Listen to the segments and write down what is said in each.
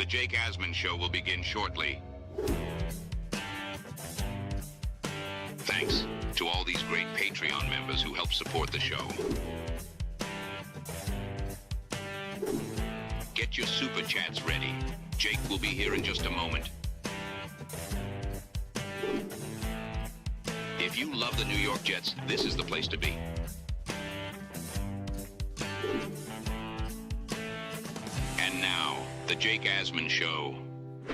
The Jake Asman Show will begin shortly. Thanks to all these great Patreon members who help support the show. Get your super chats ready. Jake will be here in just a moment. If you love the New York Jets, this is the place to be. And now, the Jake Asman Show.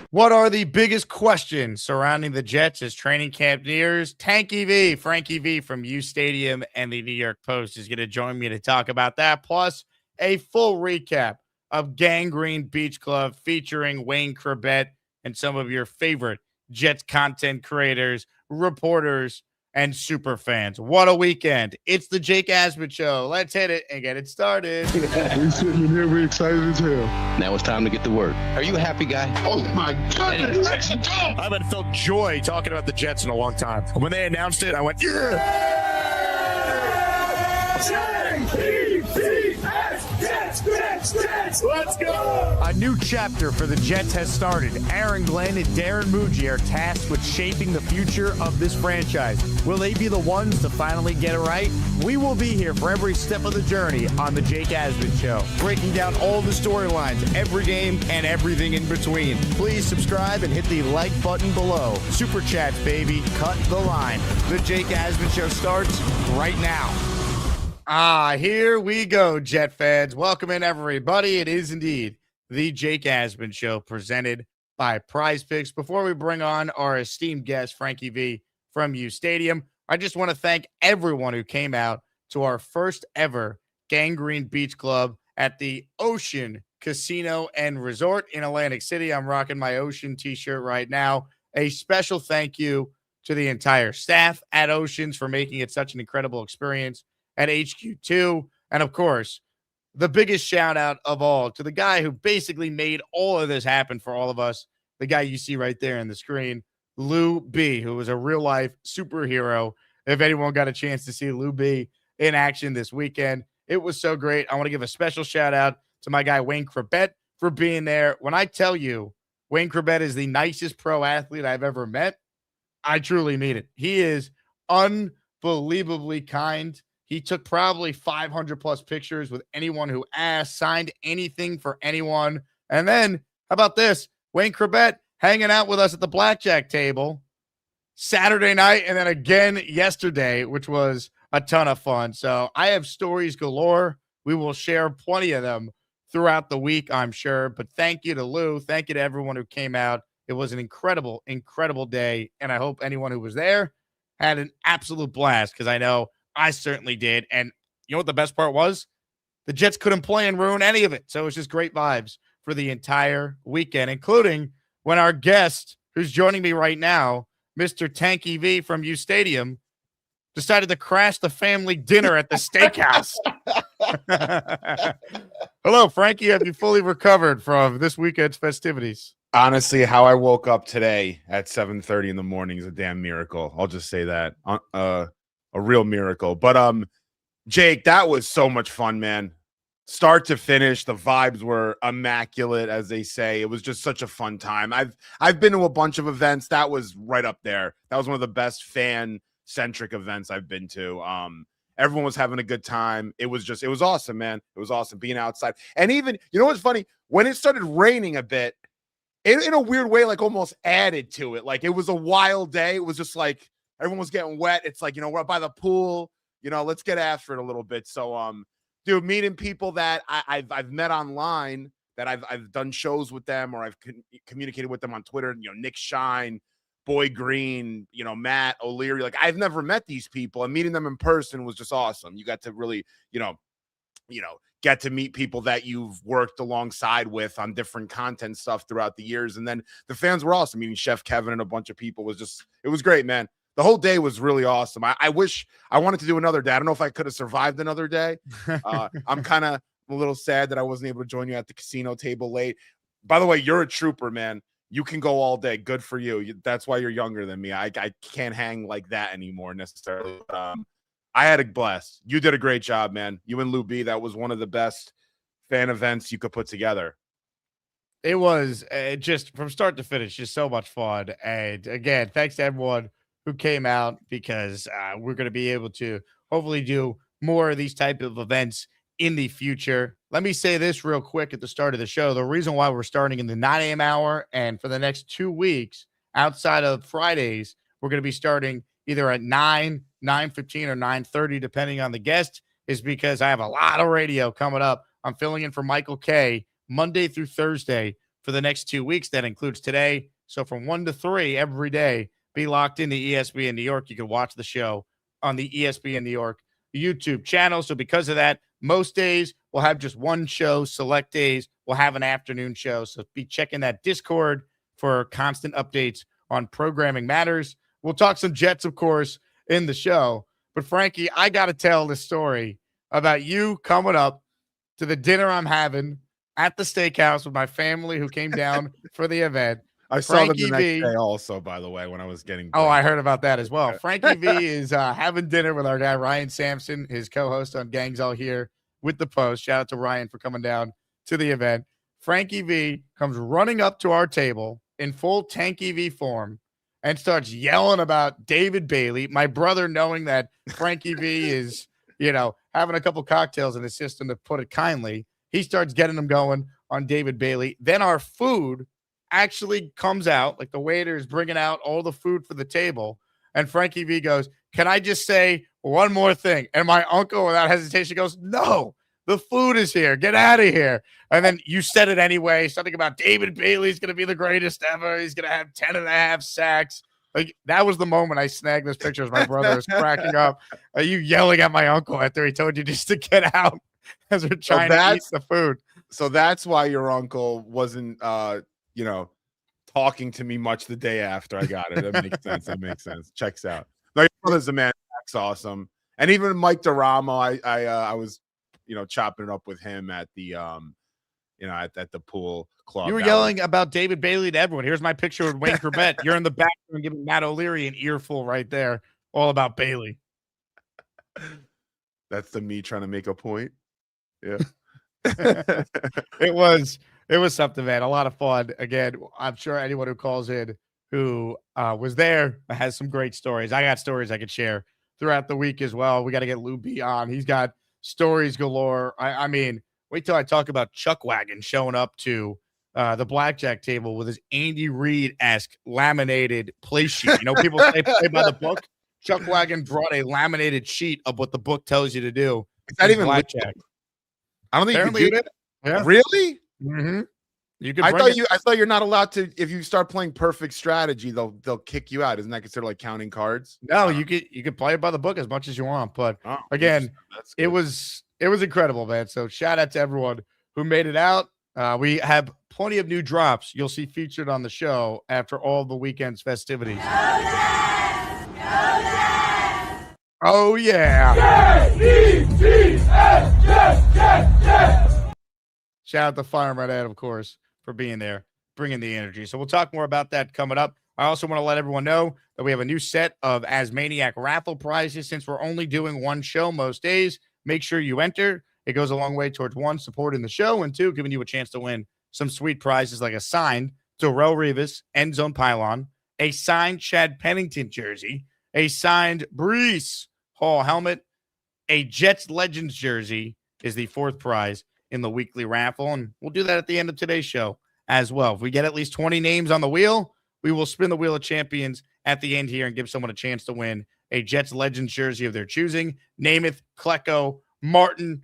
What are the biggest questions surrounding the Jets as training camp nears? Tanky V, Frankie V from uSTADIUM and the New York Post is going to join me to talk about that, plus a full recap of Gangrene Beach Club featuring Wayne Chrebet and some of your favorite Jets content creators, reporters, and super fans. What a weekend. It's the Jake Asman Show. Let's hit it and get it started. We sitting in here, we excited as hell. Now it's time to get to work. Are you a happy guy? Oh my goodness, let's go! I haven't felt joy talking about the Jets in a long time. When they announced it, I went, yeah! Let's go! A new chapter for the Jets has started. Aaron Glenn and Darren Muji are tasked with shaping the future of this franchise. Will they be the ones to finally get it right? We will be here for every step of the journey on the Jake Asman Show, breaking down all the storylines, every game, and everything in between. Please subscribe and hit the like button below. Super chats, baby. Cut the line. The Jake Asman Show starts right now. Here we go, Jet fans. Welcome in, everybody. It is indeed the Jake Asman Show presented by PrizePicks. Before we bring on our esteemed guest, Frankie V from uSTADIUM, I just want to thank everyone who came out to our first ever Gangrene Beach Club at the Ocean Casino and Resort in Atlantic City. I'm rocking my Ocean t-shirt right now. A special thank you to the entire staff at Oceans for making it such an incredible experience at HQ2. And of course, the biggest shout out of all to the guy who basically made all of this happen for all of us, the guy you see right there on the screen, Lou B, who was a real life superhero. If anyone got a chance to see Lou B in action this weekend, it was so great. I want to give a special shout out to my guy, Wayne Chrebet, for being there. When I tell you Wayne Chrebet is the nicest pro athlete I've ever met, I truly mean it. He is unbelievably kind. He took probably 500 plus pictures with anyone who asked, signed anything for anyone. And then, how about this? Wayne Chrebet hanging out with us at the blackjack table Saturday night and then again yesterday, which was a ton of fun. So I have stories galore. We will share plenty of them throughout the week, I'm sure. But thank you to Lou. Thank you to everyone who came out. It was an incredible, incredible day. And I hope anyone who was there had an absolute blast, because I know I certainly did. And you know what the best part was? The Jets couldn't play and ruin any of it. So it was just great vibes for the entire weekend, including when our guest, who's joining me right now, Mr. Tanky V from uSTADIUM, decided to crash the family dinner at the steakhouse. Hello, Frankie. Have you fully recovered from this weekend's festivities? Honestly, how I woke up today at 7:30 in the morning is a damn miracle. I'll just say that. A real miracle. But Jake, that was so much fun, man. Start to finish, the vibes were immaculate, as they say. It was just such a fun time. I've been to a bunch of events. That was right up there. That was one of the best fan-centric events I've been to. Everyone was having a good time. It was awesome, man. It was awesome being outside. And even, you know what's funny? When it started raining a bit, in a weird way, like almost added to it. Like it was a wild day. It was just like everyone was getting wet. It's like, we're by the pool, let's get after it a little bit. So, dude, meeting people that I've met online, that I've done shows with them, or I've communicated with them on Twitter, Nick Shine, Boy Green, Matt O'Leary. Like, I've never met these people, and meeting them in person was just awesome. You got to really, get to meet people that you've worked alongside with on different content stuff throughout the years. And then the fans were awesome. Meeting Chef Kevin and a bunch of people it was great, man. The whole day was really awesome. I wish I wanted to do another day. I don't know if I could have survived another day. I'm kind of a little sad that I wasn't able to join you at the casino table late. By the way, you're a trooper, man. You can go all day. Good for you. That's why you're younger than me. I can't hang like that anymore necessarily. I had a blast. You did a great job, man. You and Lou B, that was one of the best fan events you could put together. It was just from start to finish, just so much fun. And again, thanks to everyone who came out because we're going to be able to hopefully do more of these type of events in the future. Let me say this real quick at the start of the show. The reason why we're starting in the 9 a.m. hour and for the next 2 weeks outside of Fridays, we're going to be starting either at 9, 9:15, or 9:30, depending on the guest, is because I have a lot of radio coming up. I'm filling in for Michael K Monday through Thursday for the next 2 weeks. That includes today. So from 1 to 3 every day, be locked into ESPN New York. You can watch the show on the ESPN New York YouTube channel. So because of that, most days we'll have just one show. Select days we'll have an afternoon show. So be checking that Discord for constant updates on programming matters. We'll talk some Jets, of course, in the show. But Frankie, I got to tell this story about you coming up to the dinner I'm having at the steakhouse with my family who came down for the event. I saw them the next day also, by the way, when I was getting. Oh, I heard about that as well. Frankie V is having dinner with our guy, Ryan Sampson, his co-host on Gangs All Here with the Post. Shout out to Ryan for coming down to the event. Frankie V comes running up to our table in full Tanky V form and starts yelling about David Bailey. My brother, knowing that Frankie V is, having a couple cocktails in his system, to put it kindly, he starts getting them going on David Bailey. Then our food actually comes out, like the waiter is bringing out all the food for the table. And Frankie V goes, "Can I just say one more thing?" And my uncle, without hesitation, goes, "No, the food is here. Get out of here." And then you said it anyway, something about David Bailey's going to be the greatest ever. He's going to have 10.5 sacks. Like, that was the moment I snagged this picture as my brother was cracking up. Are you yelling at my uncle after he told you just to get out as we're trying to eat the food? So that's why your uncle wasn't, talking to me much the day after I got it. That makes sense. That makes sense. Checks out. My brother's a man. That's awesome. And even Mike DeRamo, I was, chopping it up with him at the, at the pool club. You were yelling about David Bailey to everyone. Here's my picture with Wayne Chrebet. You're in the background giving Matt O'Leary an earful right there, all about Bailey. That's me trying to make a point. Yeah. It was something, man. A lot of fun. Again, I'm sure anyone who calls in who was there has some great stories. I got stories I could share throughout the week as well. We got to get Lou B on. He's got stories galore. I mean, wait till I talk about Chuck Wagon showing up to the blackjack table with his Andy Reid-esque laminated play sheet. People say play by the book. Chuck Wagon brought a laminated sheet of what the book tells you to do. Is that even blackjack? I don't think Apparently you can do that. Yeah. Really? Mm-hmm. You can. I thought you're not allowed to. If you start playing perfect strategy, they'll kick you out. Isn't that considered like counting cards? No, you can play it by the book as much as you want. But again, it was incredible, man. So shout out to everyone who made it out. We have plenty of new drops you'll see featured on the show after all the weekend's festivities. Oh yeah. Shout out to Fireman Ed, of course, for being there, bringing the energy. So we'll talk more about that coming up. I also want to let everyone know that we have a new set of Asmaniac raffle prizes. Since we're only doing one show most days, make sure you enter. It goes a long way towards, one, supporting the show, and two, giving you a chance to win some sweet prizes like a signed Darrelle Revis end zone pylon, a signed Chad Pennington jersey, a signed Breece Hall helmet, a Jets Legends jersey is the fourth prize in the weekly raffle, and we'll do that at the end of today's show as well. If we get at least 20 names on the wheel, we will spin the wheel of champions at the end here and give someone a chance to win a Jets Legends jersey of their choosing. Namath, Klecko, Martin,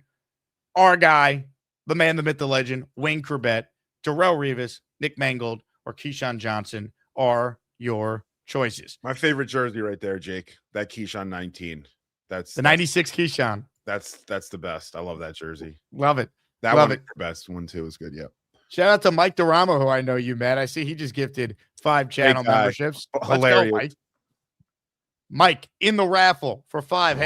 our guy, the man, the myth, the legend, Wayne Chrebet, Darrelle Revis, Nick Mangold, or Keyshawn Johnson are your choices. My favorite jersey right there, Jake. That Keyshawn 19. That's the 96 Keyshawn. That's the best. I love that jersey. Love it. That Love one, it. the best one too, is good. Yeah. Shout out to Mike DeRamo, who I know you met. I see he just gifted 5 channel memberships. Hilarious. Let's go, Mike, in the raffle for 5.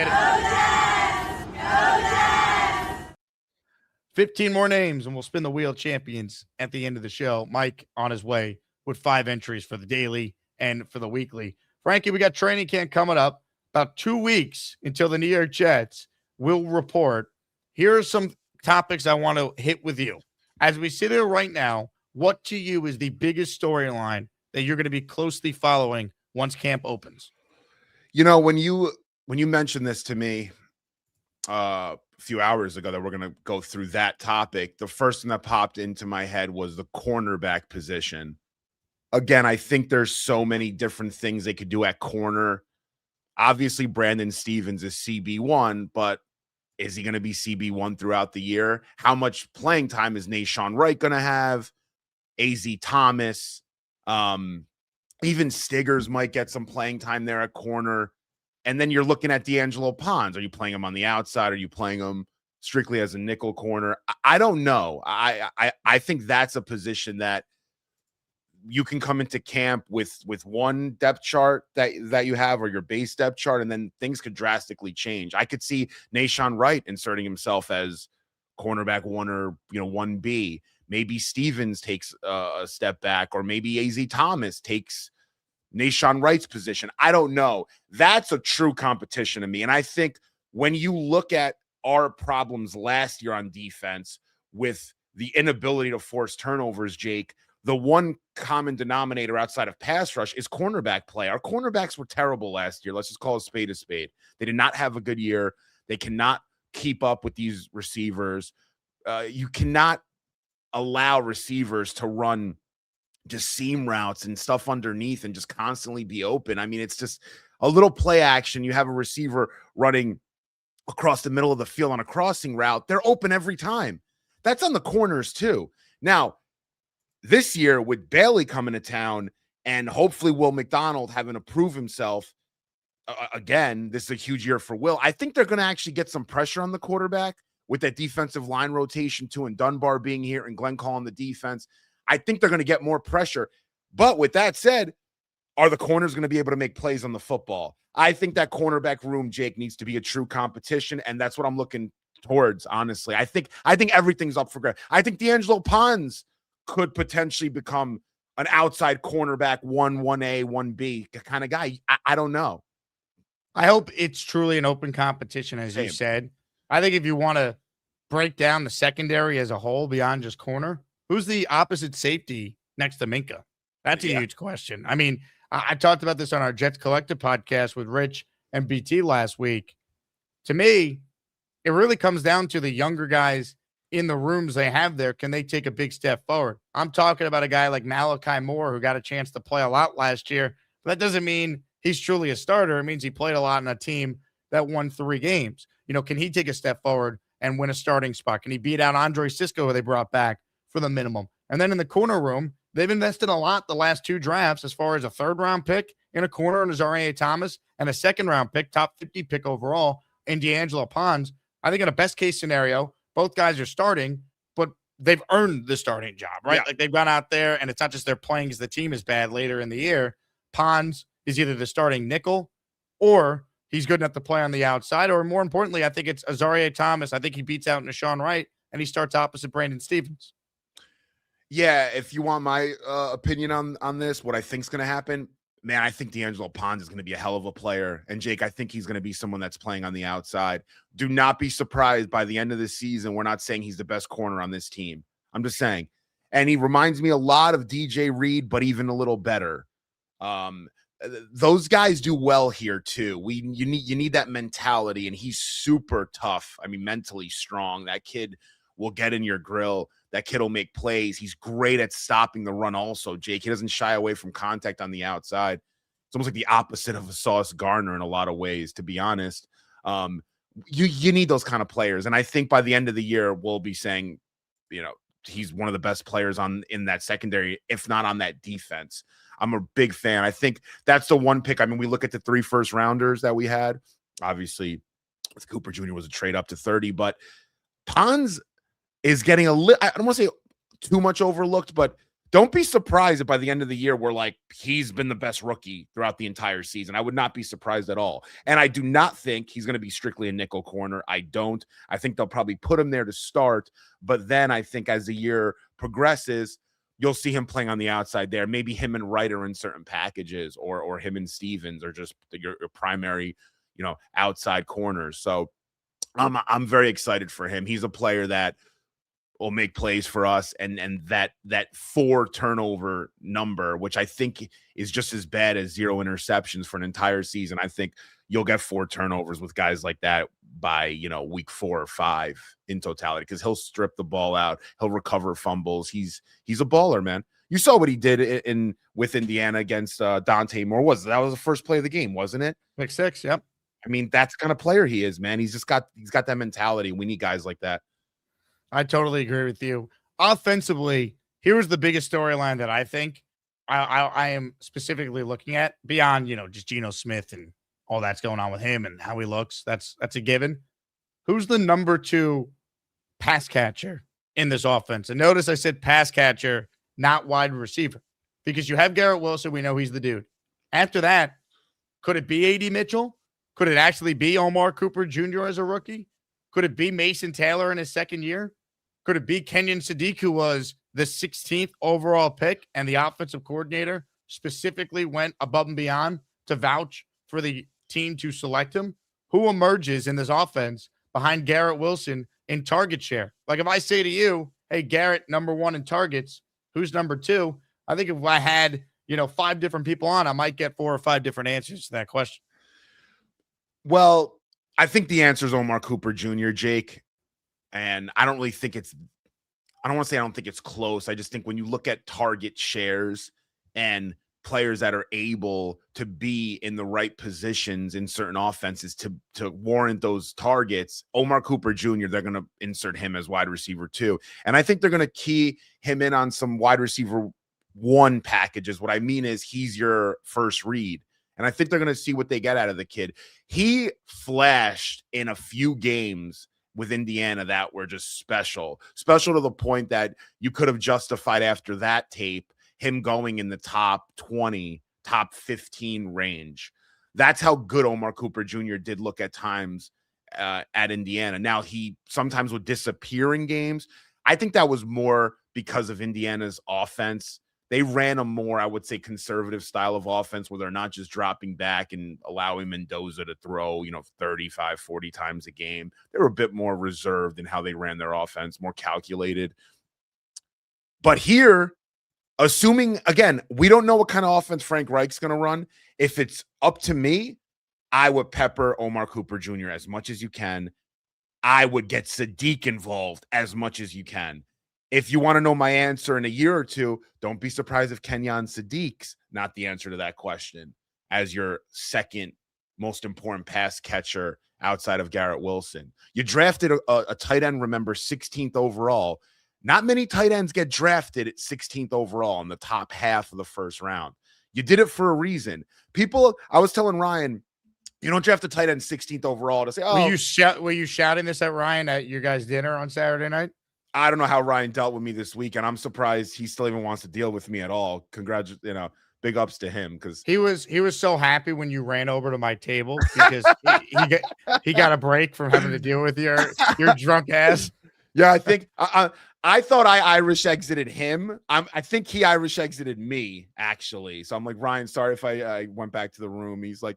15 more names, and we'll spin the wheel champions at the end of the show. Mike on his way with 5 entries for the daily and for the weekly. Frankie, we got training camp coming up. About 2 weeks until the New York Jets will report. Here are some topics I want to hit with you. As we sit here right now, what to you is the biggest storyline that you're going to be closely following once camp opens? You know, when you mentioned this to me a few hours ago that we're going to go through that topic, the first thing that popped into my head was the cornerback position. Again, I think there's so many different things they could do at corner. Obviously, Brandon Stevens is CB1, but is he going to be CB1 throughout the year? How much playing time is Nashawn Wright going to have? AZ Thomas, even Stiggers might get some playing time there at corner. And then you're looking at D'Angelo Pons. Are you playing him on the outside? Are you playing him strictly as a nickel corner? I don't know. I think that's a position that you can come into camp with one depth chart that you have, or your base depth chart, and then things could drastically change. I could see Nashawn Wright inserting himself as cornerback 1 or 1B. Maybe Stevens takes a step back, or maybe AZ Thomas takes Nashawn Wright's position. I don't know. That's a true competition to me. And I think when you look at our problems last year on defense with the inability to force turnovers, Jake, the one common denominator outside of pass rush is cornerback play. Our cornerbacks were terrible last year. Let's just call a spade a spade. They did not have a good year. They cannot keep up with these receivers. You cannot allow receivers to run just seam routes and stuff underneath and just constantly be open. I mean, it's just a little play action. You have a receiver running across the middle of the field on a crossing route. They're open every time. That's on the corners too. Now, this year with Bailey coming to town and hopefully Will McDonald having to prove himself again, this is a huge year for Will. I think they're going to actually get some pressure on the quarterback with that defensive line rotation too, and Dunbar being here and Glenn calling the defense. I think they're going to get more pressure. But with that said, are the corners going to be able to make plays on the football? I think that cornerback room, Jake, needs to be a true competition, and that's what I'm looking towards, honestly. I think everything's up for grabs. I think D'Angelo Pons could potentially become an outside cornerback 1A, 1B kind of guy. I don't know. I hope it's truly an open competition, as you said. I think if you want to break down the secondary as a whole beyond just corner, who's the opposite safety next to Minka? That's a huge question. I mean, I talked about this on our Jets Collective podcast with Rich and BT last week. To me, it really comes down to the younger guys in the rooms they have there. Can they take a big step forward? I'm talking about a guy like Malachi Moore, who got a chance to play a lot last year, but that doesn't mean he's truly a starter. It means he played a lot in a team that won 3 games. Can he take a step forward and win a starting spot? Can he beat out Andre Sisco, who they brought back for the minimum? And then in the corner room, they've invested a lot the last 2 drafts as far as a 3rd-round pick in a corner in Azareye'h Thomas and a 2nd-round pick, top 50 pick overall in D'Angelo Pons. I think in a best-case scenario, both guys are starting, but they've earned the starting job, right? Yeah. Like they've gone out there, and it's not just they're playing because the team is bad later in the year. Pons is either the starting nickel or he's good enough to play on the outside, or more importantly, I think it's Azareye'h Thomas. I think he beats out Nashawn Wright, and he starts opposite Brandon Stevens. Yeah, if you want my opinion on this, what I think is going to happen, man, I think D'Angelo Pons is going to be a hell of a player. And Jake, I think he's going to be someone that's playing on the outside. Do not be surprised by the end of the season. We're not saying he's the best corner on this team. I'm just saying. And he reminds me a lot of DJ Reed, but even a little better. Those guys do well here too. You need that mentality, and he's super tough. I mean, mentally strong. That kid will get in your grill. That kid will make plays. He's great at stopping the run also, Jake. He doesn't shy away from contact on the outside. It's almost like the opposite of a Sauce Gardner in a lot of ways, to be honest. You need those kind of players. And I think by the end of the year, we'll be saying, he's one of the best players in that secondary, if not on that defense. I'm a big fan. I think that's the one pick. I mean, we look at the 3 first-rounders that we had. Obviously, with Cooper Jr. was a trade up to 30, but Pons is getting I don't want to say too much overlooked, but don't be surprised if by the end of the year, we're like, he's been the best rookie throughout the entire season. I would not be surprised at all. And I do not think he's going to be strictly a nickel corner. I don't. I think they'll probably put him there to start. But then I think as the year progresses, you'll see him playing on the outside there. Maybe him and Wright are in certain packages, or him and Stevens are just your primary, outside corners. So I'm very excited for him. He's a player that will make plays for us, and that 4 turnover number, which I think is just as bad as 0 interceptions for an entire season. I think you'll get 4 turnovers with guys like that by week 4 or 5 in totality, because he'll strip the ball out, he'll recover fumbles. He's a baller, man. You saw what he did with Indiana against Dante Moore. That was the first play of the game, wasn't it? Pick 6, yep. I mean, that's the kind of player he is, man. He's got that mentality. We need guys like that. I totally agree with you. Offensively, here's the biggest storyline that I think I am specifically looking at beyond, just Geno Smith and all that's going on with him and how he looks. That's a given. Who's the number 2 pass catcher in this offense? And notice I said pass catcher, not wide receiver, because you have Garrett Wilson. We know he's the dude. After that, could it be A.D. Mitchell? Could it actually be Omar Cooper Jr. as a rookie? Could it be Mason Taylor in his second year? Could it be Kenyon Sadiq, who was the 16th overall pick and the offensive coordinator specifically went above and beyond to vouch for the team to select him? Who emerges in this offense behind Garrett Wilson in target share? Like if I say to you, hey, Garrett, number 1 in targets, who's number 2? I think if I had, 5 different people on, I might get 4 or 5 different answers to that question. Well, I think the answer is Omar Cooper Jr., Jake. And I don't really think I don't want to say I don't think it's close. I just think when you look at target shares and players that are able to be in the right positions in certain offenses to warrant those targets, Omar Cooper Jr., they're going to insert him as wide receiver 2. And I think they're going to key him in on some wide receiver 1 packages. What I mean is he's your first read. And I think they're going to see what they get out of the kid. He flashed in a few games with Indiana that were just special to the point that you could have justified after that tape him going in the top 20, top 15 range. That's how good Omar Cooper Jr. did look at times at Indiana. Now, he sometimes would disappear in games. I think that was more because of Indiana's offense. They ran a more, I would say, conservative style of offense where they're not just dropping back and allowing Mendoza to throw, 35, 40 times a game. They were a bit more reserved in how they ran their offense, more calculated. But here, assuming, again, we don't know what kind of offense Frank Reich's going to run. If it's up to me, I would pepper Omar Cooper Jr. as much as you can. I would get Sadiq involved as much as you can. If you want to know my answer in a year or two, don't be surprised if Kenyon Sadiq's not the answer to that question as your second most important pass catcher outside of Garrett Wilson. You drafted a tight end, remember, 16th overall. Not many tight ends get drafted at 16th overall in the top half of the first round. You did it for a reason. I was telling Ryan, you don't draft a tight end 16th overall to say, oh. Were you shouting this at Ryan at your guys' dinner on Saturday night? I don't know how Ryan dealt with me this week, and I'm surprised he still even wants to deal with me at all. Big ups to him, because he was so happy when you ran over to my table because he got a break from having to deal with your drunk ass. Yeah, I think I thought I Irish exited him. I think he Irish exited me, actually. So I'm like, Ryan, sorry if I went back to the room. He's like,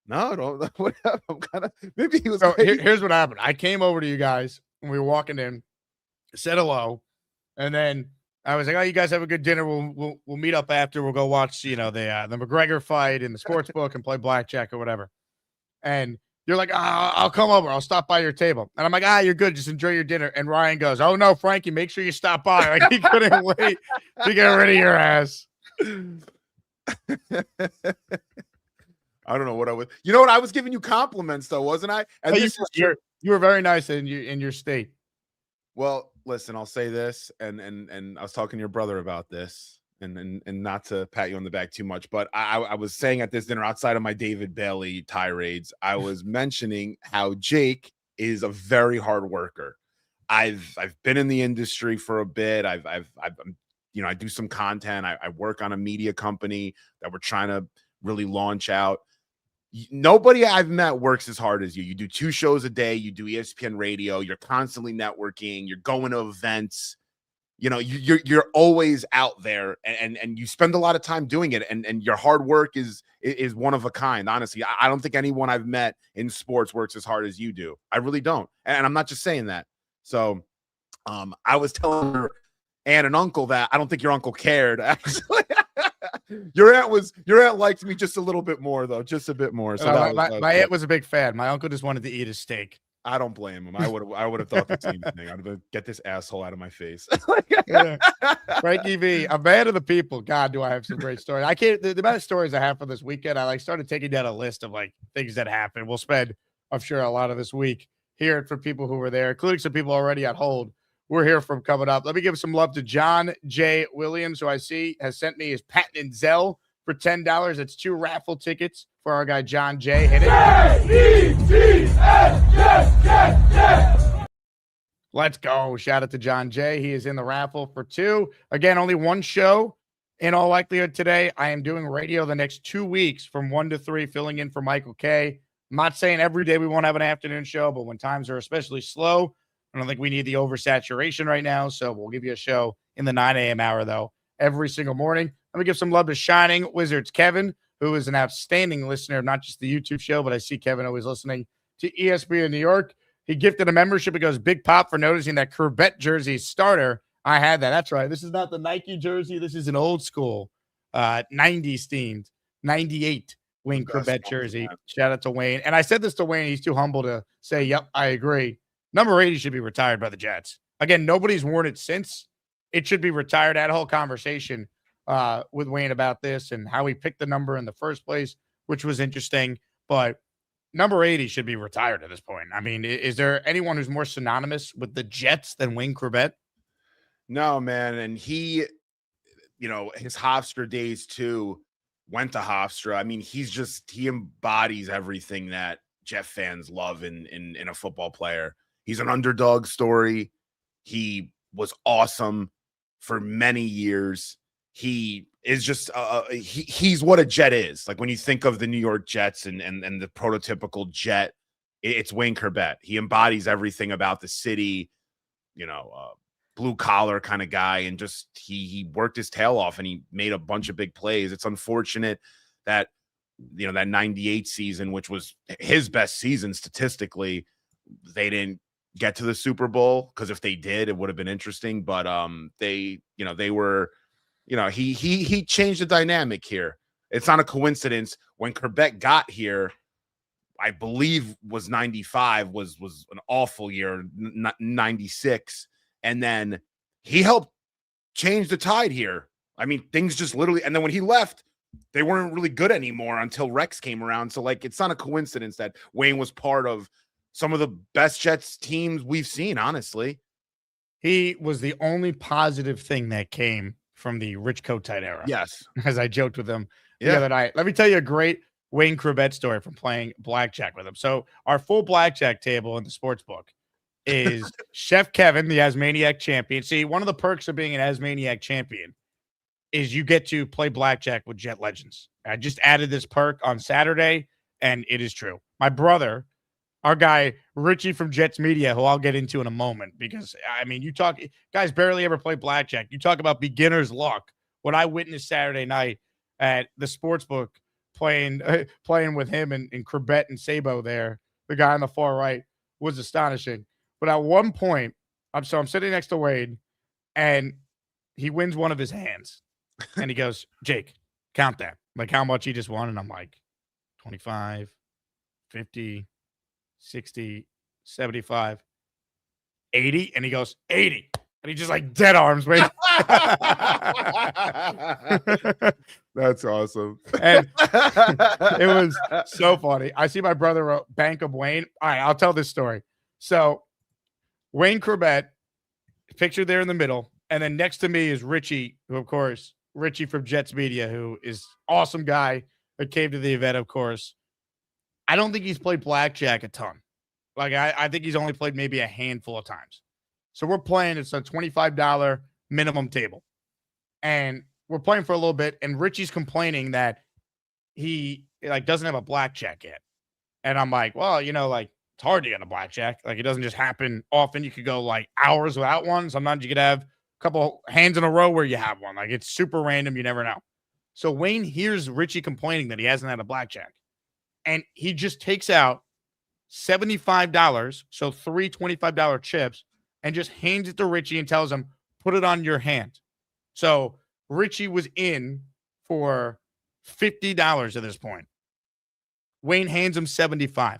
no, don't. Whatever. I'm kind of maybe he was. So here's what happened. I came over to you guys and we were walking in. Said hello, and then I was like, "Oh, you guys have a good dinner. We'll meet up after. We'll go watch, the McGregor fight in the sports book and play blackjack or whatever." And you're like, "I'll come over. I'll stop by your table." And I'm like, "You're good. Just enjoy your dinner." And Ryan goes, "Oh no, Frankie, make sure you stop by." Like he couldn't wait to get rid of your ass. I don't know what I was. You know what? I was giving you compliments though, wasn't I? And you were very nice in your state. Well, listen, I'll say this, and I was talking to your brother about this, and not to pat you on the back too much, but I was saying at this dinner, outside of my David Bailey tirades, I was mentioning how Jake is a very hard worker. I've been in the industry for a bit. I do some content. I work on a media company that we're trying to really launch out. Nobody I've met works as hard as you. You do 2 shows a day. You do ESPN radio. You're constantly networking. You're going to events. You're always out there, and you spend a lot of time doing it. And your hard work is one of a kind. Honestly, I don't think anyone I've met in sports works as hard as you do. I really don't. And I'm not just saying that. So I was telling her aunt and uncle that I don't think your uncle cared. Actually, your aunt liked me just a little bit more, though, just a bit more. So my aunt was a big fan. My uncle just wanted to eat his steak. I don't blame him. I would have thought the same thing. I'd have get this asshole out of my face. Yeah. Frankie V, a man of the people. God, do I have some great stories. I can't. The amount of stories I have for this weekend, I started taking down a list of things that happened. We'll spend, I'm sure, a lot of this week hearing from people who were there, including some people already on hold. We're here from coming up. Let me give some love to John J. Williams, who I see has sent me his patent and Zelle for $10. It's 2 raffle tickets for our guy John J. Hit it. Let's go. Shout out to John J. He is in the raffle for 2. Again, only 1 show in all likelihood today. I am doing radio the next 2 weeks from 1 to 3, filling in for Michael K. I'm not saying every day we won't have an afternoon show, but when times are especially slow, I don't think we need the oversaturation right now. So we'll give you a show in the 9 a.m. hour, though, every single morning. Let me give some love to Shining Wizards Kevin, who is an outstanding listener of not just the YouTube show, but I see Kevin always listening to ESPN New York. He gifted a membership. It goes Big Pop for noticing that Chrebet jersey starter. I had that. That's right. This is not the Nike jersey. This is an old school 90s themed 98 Wayne Chrebet jersey. Shout out to Wayne. And I said this to Wayne. He's too humble to say, yep, I agree. Number 80 should be retired by the Jets. Again, nobody's worn it since. It should be retired. I had a whole conversation with Wayne about this and how he picked the number in the first place, which was interesting. But number 80 should be retired at this point. I mean, is there anyone who's more synonymous with the Jets than Wayne Chrebet? No, man. And he, his Hofstra days too, went to Hofstra. I mean, he embodies everything that Jet fans love in a football player. He's an underdog story. He was awesome for many years. He is just he's what a Jet is. Like when you think of the New York Jets and the prototypical Jet, it's Wayne Chrebet. He embodies everything about the city, blue collar kind of guy, and just he worked his tail off and he made a bunch of big plays. It's unfortunate that that 98 season, which was his best season statistically, they didn't get to the Super Bowl, because if they did, it would have been interesting. But they were, he changed the dynamic here. It's not a coincidence. When Chrebet got here, I believe was 95, was an awful year, 96. And then he helped change the tide here. I mean, things just literally, and then when he left, they weren't really good anymore until Rex came around. So it's not a coincidence that Wayne was part of some of the best Jets teams we've seen, honestly. He was the only positive thing that came from the Rich Kotite era. Yes. As I joked with him the other night. Let me tell you a great Wayne Chrebet story from playing blackjack with him. So our full blackjack table in the sports book is Chef Kevin, the Asmaniac champion. See, one of the perks of being an Asmaniac champion is you get to play blackjack with Jet legends. I just added this perk on Saturday, and it is true. My brother, our guy, Richie from Jets Media, who I'll get into in a moment, because, I mean, guys barely ever play blackjack. You talk about beginner's luck. What I witnessed Saturday night at the sportsbook playing with him and Chrebet and Sabo there, the guy on the far right, was astonishing. But at one point, I'm sitting next to Wade, and he wins one of his hands. And he goes, Jake, count that. Like how much he just won. And I'm like, 25, 50, 60, 75, 80. And he goes, 80. And he just dead arms, Wade. That's awesome. And it was so funny. I see my brother wrote Bank of Wayne. All right, I'll tell this story. So Wayne Chrebet, pictured there in the middle. And then next to me is Richie, who, of course, Richie from Jets Media, who is awesome guy that came to the event, of course. I don't think he's played blackjack a ton. I think he's only played maybe a handful of times. So we're playing. It's a $25 minimum table. And we're playing for a little bit. And Richie's complaining that he doesn't have a blackjack yet. And I'm like, well, it's hard to get a blackjack. It doesn't just happen often. You could go hours without one. Sometimes you could have couple hands in a row where you have one. It's super random. You never know. So Wayne hears Richie complaining that he hasn't had a blackjack. And he just takes out $75. So 3 $25 chips and just hands it to Richie and tells him, put it on your hand. So Richie was in for $50 at this point. Wayne hands him $75.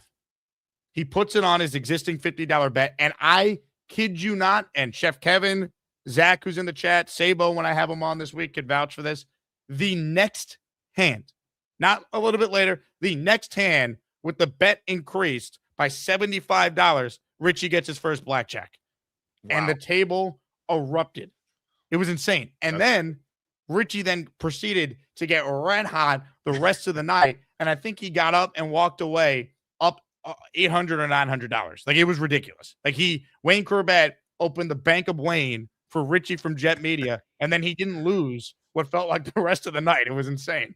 He puts it on his existing $50 bet, and I kid you not, and Chef Kevin, Zach, who's in the chat, Sabo, when I have him on this week, could vouch for this. The next hand, not a little bit later, the next hand with the bet increased by $75, Richie gets his first blackjack. Wow. And the table erupted. It was insane. And then Richie then proceeded to get red hot the rest of the night. And I think he got up and walked away up $800 or $900. Like, it was ridiculous. Like, Wayne Chrebet opened the Bank of Wayne for Richie from Jet Media, and then he didn't lose what felt like the rest of the night. It was insane.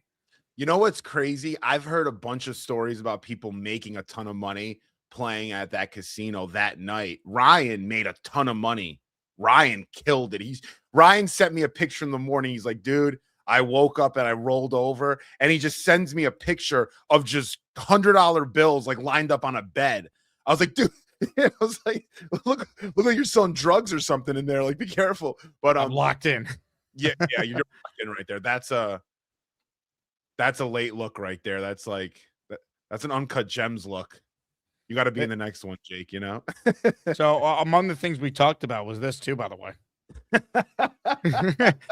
You know what's crazy? I've heard a bunch of stories about people making a ton of money playing at that casino that night. Ryan made a ton of money. Ryan killed it. Ryan sent me a picture in the morning. He's like, dude, I woke up and I rolled over, and he just sends me a picture of just $100 bills like lined up on a bed. I was like, dude, I was like, look like you're selling drugs or something in there. Like, be careful. But I'm locked in. Yeah, you're locked in right there. That's a late look right there. That's like that's an Uncut Gems look. You got to be in the next one, Jake, you know? So among the things we talked about was this too, by the way.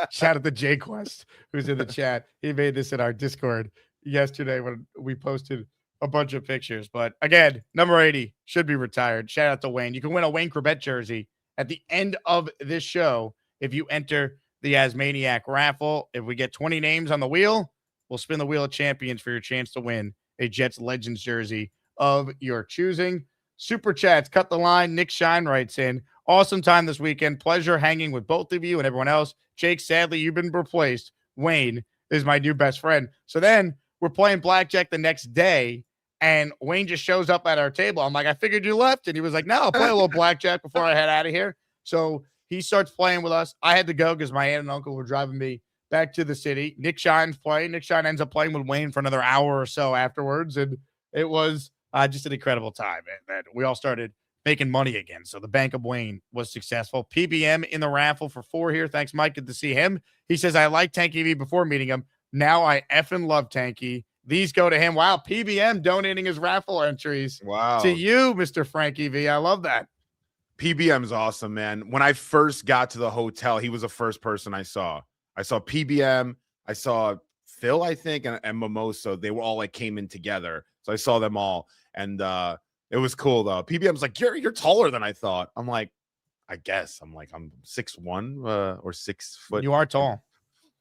Shout out to Jake West, who's in the chat. He made this in our Discord yesterday when we posted a bunch of pictures. But again, number 80 should be retired. Shout out to Wayne. You can win a Wayne Chrebet jersey at the end of this show if you enter the Asmaniac raffle. If we get 20 names on the wheel, we'll spin the wheel of champions for your chance to win a Jets Legends jersey of your choosing. Super chats, cut the line. Nick Shine writes in, awesome time this weekend. Pleasure hanging with both of you and everyone else. Jake, sadly, you've been replaced. Wayne is my new best friend. So then we're playing blackjack the next day, and Wayne just shows up at our table. I'm like, I figured you left. And he was like, no, I'll play a little blackjack before I head out of here. So he starts playing with us. I had to go because my aunt and uncle were driving me back to the city. Nick Shine's playing. Nick Shine ends up playing with Wayne for another hour or so afterwards. And it was just an incredible time. And we all started making money again. So the Bank of Wayne was successful. PBM in the raffle for 4 here. Thanks, Mike. Good to see him. He says, I liked Tanky V before meeting him. Now I effing love Tanky. These go to him. Wow, PBM donating his raffle entries. Wow. To you, Mr. Frankie V. I love that. PBM's awesome, man. When I first got to the hotel, he was the first person I saw. I saw PBM. I saw Phil, I think, and Mimosa. They were all like came in together. So I saw them all. And it was cool, though. PBM's like, you're taller than I thought. I'm like, I guess. I'm 6'1" or 6 foot. You are tall.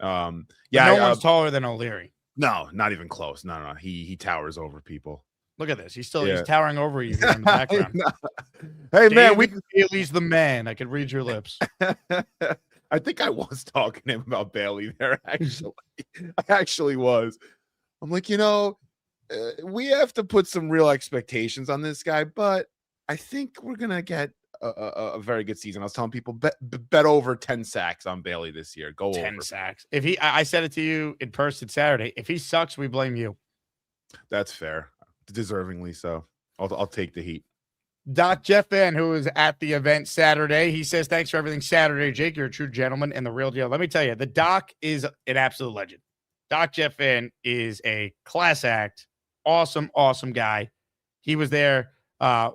Yeah. No one's taller than O'Leary. No, not even close. No. He towers over people. Look at this. He's towering over you in the background. Hey, man, Bailey's the man. I could read your lips. I think I was talking to him about Bailey there, actually. I actually was. I'm like, we have to put some real expectations on this guy, but I think we're going to get a very good season. I was telling people, bet over 10 sacks on Bailey this year. Go 10 over. sacks. I said it to you in person Saturday. If he sucks, we blame you. That's fair. Deservingly so. I'll take the heat. Doc Jeff Van, who was at the event Saturday, he says, thanks for everything Saturday, Jake. You're a true gentleman and the real deal. Let me tell you, the Doc is an absolute legend. Doc Jeff Van is a class act. Awesome guy. He was there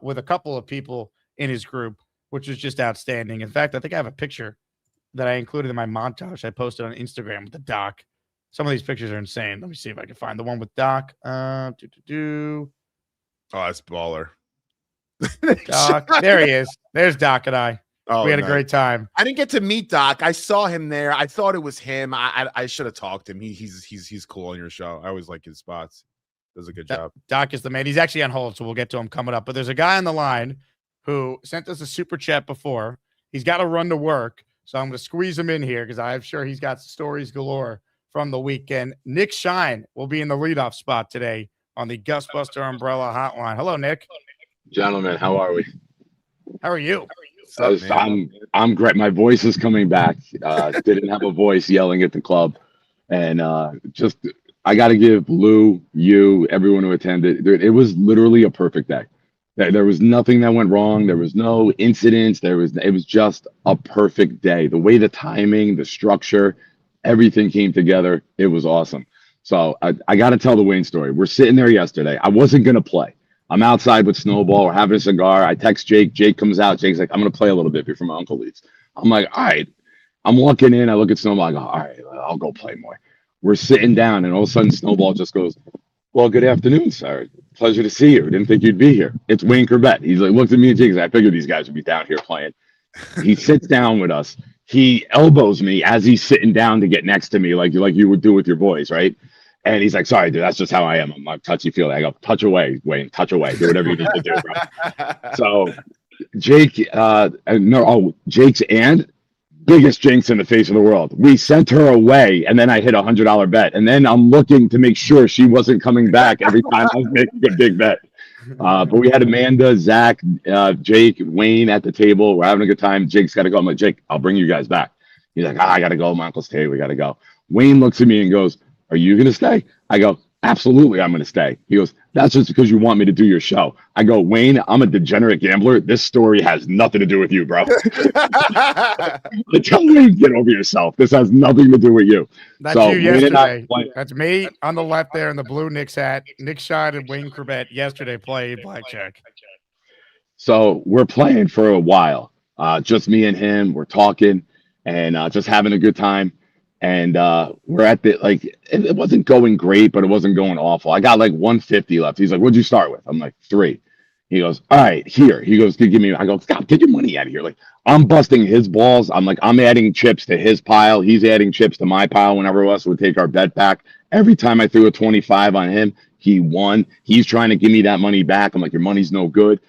with a couple of people in his group, which was just outstanding. In fact, I think I have a picture that I included in my montage I posted on Instagram with the Doc. Some of these pictures are insane. Let me see if I can find the one with Doc. Oh, that's baller. Doc. There he is. There's Doc and I. Oh, we had a great time. I didn't get to meet Doc. I saw him there. I thought it was him. I should have talked to him. He's cool on your show. I always like his spots. Does a good job. Doc is the man. He's actually on hold, so we'll get to him coming up. But there's a guy on the line who sent us a super chat before. He's got to run to work, so I'm going to squeeze him in here because I'm sure he's got stories galore from the weekend. Nick Shine will be in the leadoff spot today on the Gusbuster Umbrella Hotline. Hello, Nick. Gentlemen, how are we? How are you? I'm great. My voice is coming back. Didn't have a voice yelling at the club, and I got to give Lou, you, everyone who attended. It was literally a perfect day. There was nothing that went wrong. There was no incidents. It was just a perfect day. The way the timing, the structure, everything came together. It was awesome. So I got to tell the Wayne story. We're sitting there yesterday. I wasn't going to play. I'm outside with Snowball. We're having a cigar. I text Jake. Jake comes out. Jake's like, I'm going to play a little bit before my uncle leaves. I'm like, all right. I'm walking in. I look at Snowball. I go, all right, I'll go play more. We're sitting down, and all of a sudden, Snowball just goes, well, good afternoon, sir. Pleasure to see you. Didn't think you'd be here. It's Wayne Chrebet. He's like, looks at me and Jake. I figured these guys would be down here playing. He sits down with us. He elbows me as he's sitting down to get next to me, like you would do with your boys, right? And he's like, sorry, dude, that's just how I am. I'm touchy-feely. I go, touch away, Wayne, touch away. Do whatever you need to do, bro. So Jake, Jake's aunt, biggest jinx in the face of the world. We sent her away, and then I hit $100 bet. And then I'm looking to make sure she wasn't coming back every time I was making a big bet. But we had Amanda, Zach, Jake, Wayne at the table. We're having a good time. Jake's got to go. I'm like, Jake, I'll bring you guys back. He's like, I got to go. My uncle's stay. We got to go. Wayne looks at me and goes, are you going to stay? I go, absolutely, I'm going to stay. He goes, that's just because you want me to do your show. I go, Wayne, I'm a degenerate gambler. This story has nothing to do with you, bro. Tell Wayne, get over yourself. This has nothing to do with you. That's you yesterday. That's me on the left there in the blue Knicks hat. Nick Shine and Wayne Chrebet yesterday played blackjack. So we're playing for a while. Just me and him. We're talking and just having a good time. And we're at the, like, it wasn't going great, but it wasn't going awful. I got like 150 left. He's like, what'd you start with? I'm like, 3. He goes, all right, here. He goes, give me, I go, stop, get your money out of here. Like, I'm busting his balls. I'm like, I'm adding chips to his pile. He's adding chips to my pile whenever us would take our bet back. Every time I threw a 25 on him, he won. He's trying to give me that money back. I'm like, your money's no good.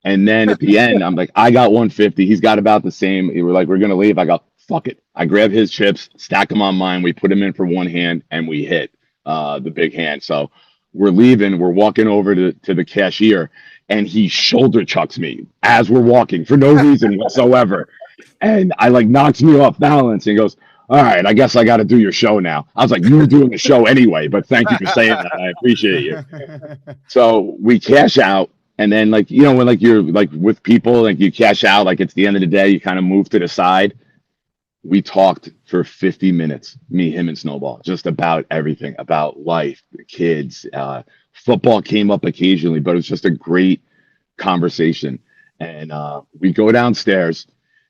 And then at the end, I'm like, I got 150. He's got about the same. We're like, we're going to leave. I go, fuck it. I grab his chips, stack them on mine. We put them in for one hand, and we hit the big hand. So we're leaving. We're walking over to the cashier, and he shoulder chucks me as we're walking for no reason whatsoever. And I like knocks me off balance, and he goes, all right, I guess I got to do your show now. I was like, you were doing the show anyway, but thank you for saying that. I appreciate you. So we cash out. And then, like, you know, when like you're like with people, like you cash out, like it's the end of the day, you kind of move to the side. We talked for 50 minutes, me, him, and Snowball, just about everything, about life, the kids. Football came up occasionally, but it was just a great conversation. And we go downstairs,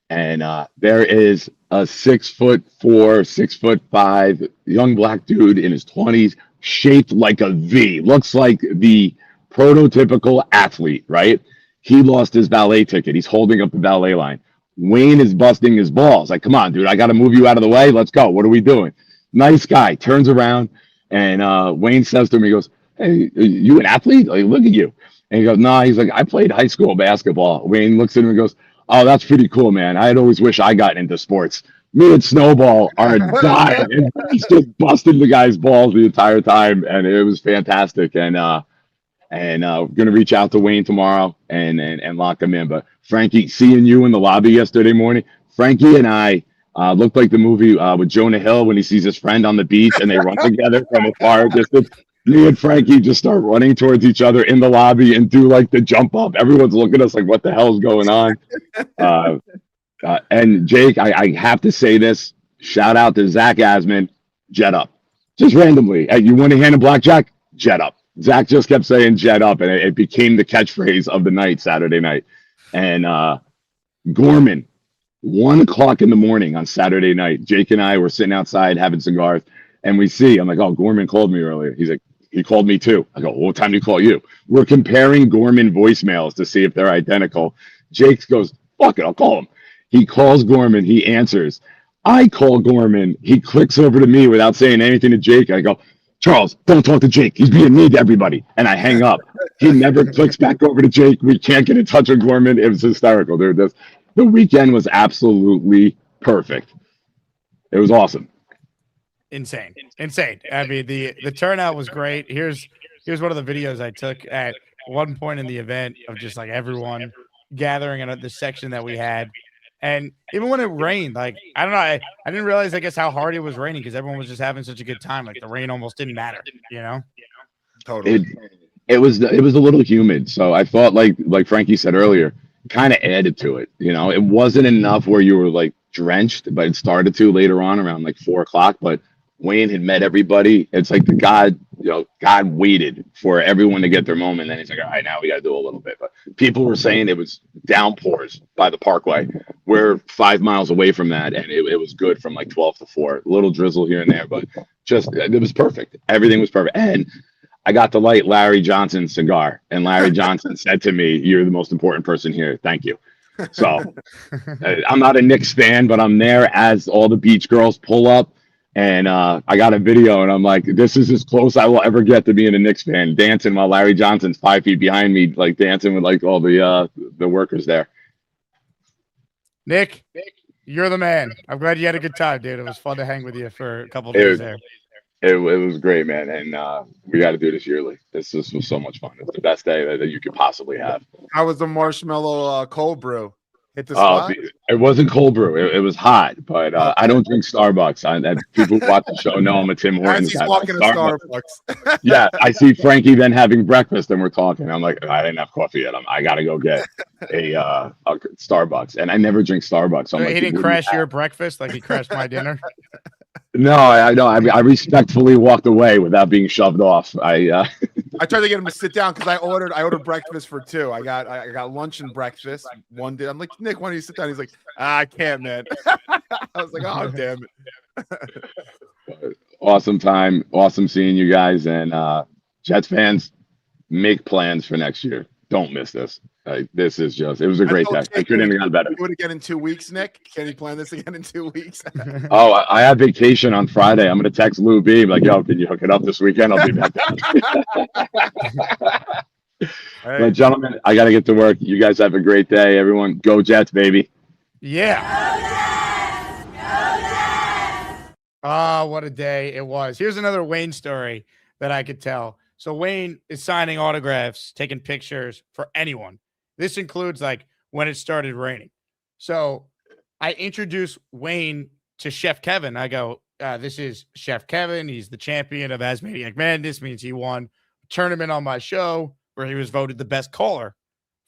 and there is a 6'4", 6'5" young black dude in his 20s, shaped like a V. Looks like the prototypical athlete, right? He lost his valet ticket. He's holding up the valet line. Wayne is busting his balls. Like, come on, dude, I got to move you out of the way. Let's go. What are we doing? Nice guy. Turns around, and Wayne says to him, he goes, hey, you an athlete? Like, look at you. And he goes, no. He's like, I played high school basketball. Wayne looks at him and goes, oh, that's pretty cool, man. I'd always wish I got into sports. Me and Snowball are dying. And he's just busting the guy's balls the entire time, and it was fantastic. And we're going to reach out to Wayne tomorrow and lock him in. But Frankie, seeing you in the lobby yesterday morning, Frankie and I looked like the movie with Jonah Hill when he sees his friend on the beach and they run together from a far distance. Me and Frankie just start running towards each other in the lobby and do like the jump up. Everyone's looking at us like, what the hell is going on? And Jake, I have to say this. Shout out to Zach Asman, jet up. Just randomly. Hey, you want a hand of blackjack? Jet up. Zach just kept saying jet up, and it became the catchphrase of the night, Saturday night. And Gorman, 1 o'clock in the morning on Saturday night, Jake and I were sitting outside having cigars, and I'm like, oh, Gorman called me earlier. He's like, he called me too. I go, well, what time did he call you? We're comparing Gorman voicemails to see if they're identical. Jake goes, fuck it, I'll call him. He calls Gorman. He answers. I call Gorman. He clicks over to me without saying anything to Jake. I go, Charles, don't talk to Jake. He's being mean to everybody. And I hang up. He never clicks back over to Jake. We can't get in touch with Gorman. It was hysterical, dude. The weekend was absolutely perfect. It was awesome. Insane. I mean, the turnout was great. Here's one of the videos I took at one point in the event of just like everyone gathering in the section that we had. And even when it rained, like, I don't know, I didn't realize, I guess, how hard it was raining because everyone was just having such a good time. Like, the rain almost didn't matter, you know? Totally. It was a little humid, so I thought like Frankie said earlier, kind of added to it. You know, it wasn't enough where you were like drenched, but it started to later on around like 4 o'clock. But Wayne had met everybody. It's like God waited for everyone to get their moment. Then he's like, all right, now we got to do a little bit. But people were saying it was downpours by the Parkway. We're 5 miles away from that, and it was good from like 12 to 4. A little drizzle here and there, but just it was perfect. Everything was perfect. And I got to light Larry Johnson's cigar, and Larry Johnson said to me, "You're the most important person here. Thank you." So I'm not a Knicks fan, but I'm there as all the beach girls pull up. And I got a video, and I'm like, this is as close I will ever get to being a Knicks fan, dancing while Larry Johnson's 5 feet behind me, like dancing with like all the workers there. Nick, you're the man. I'm glad you had a good time, dude. It was fun to hang with you for a couple of days there. It was great, man. And we got to do this yearly. This was so much fun. It's the best day that you could possibly have. How was the marshmallow cold brew? Hit the spot? It wasn't cold brew. It was hot, but I don't drink Starbucks. People who watch the show know I'm a Tim Hortons guy. He's walking to Starbucks. Yeah, I see Frankie then having breakfast, and we're talking. I'm like, I didn't have coffee yet. I got to go get a Starbucks, and I never drink Starbucks. So he didn't crash your breakfast like he crashed my dinner. No, I know. I respectfully walked away without being shoved off. I tried to get him to sit down because I ordered breakfast for 2. I got lunch and breakfast one day. I'm like, Nick, why don't you sit down? He's like, I can't, man. I was like, oh damn it. Awesome time, awesome seeing you guys, and Jets fans, make plans for next year. Don't miss this. This is just, it was a great day. I couldn't have gotten better. Do it again in 2 weeks, Nick. Can you plan this again in 2 weeks? Oh, I have vacation on Friday. I'm going to text Lou B. Like, yo, can you hook it up this weekend? I'll be back there. But gentlemen, I got to get to work. You guys have a great day. Everyone, go Jets, baby. Yeah. Oh, what a day it was. Here's another Wayne story that I could tell. So Wayne is signing autographs, taking pictures for anyone. This includes like when it started raining. So I introduced Wayne to Chef Kevin. I go, this is Chef Kevin. He's the champion of Asmaniac Madness. Means he won a tournament on my show where he was voted the best caller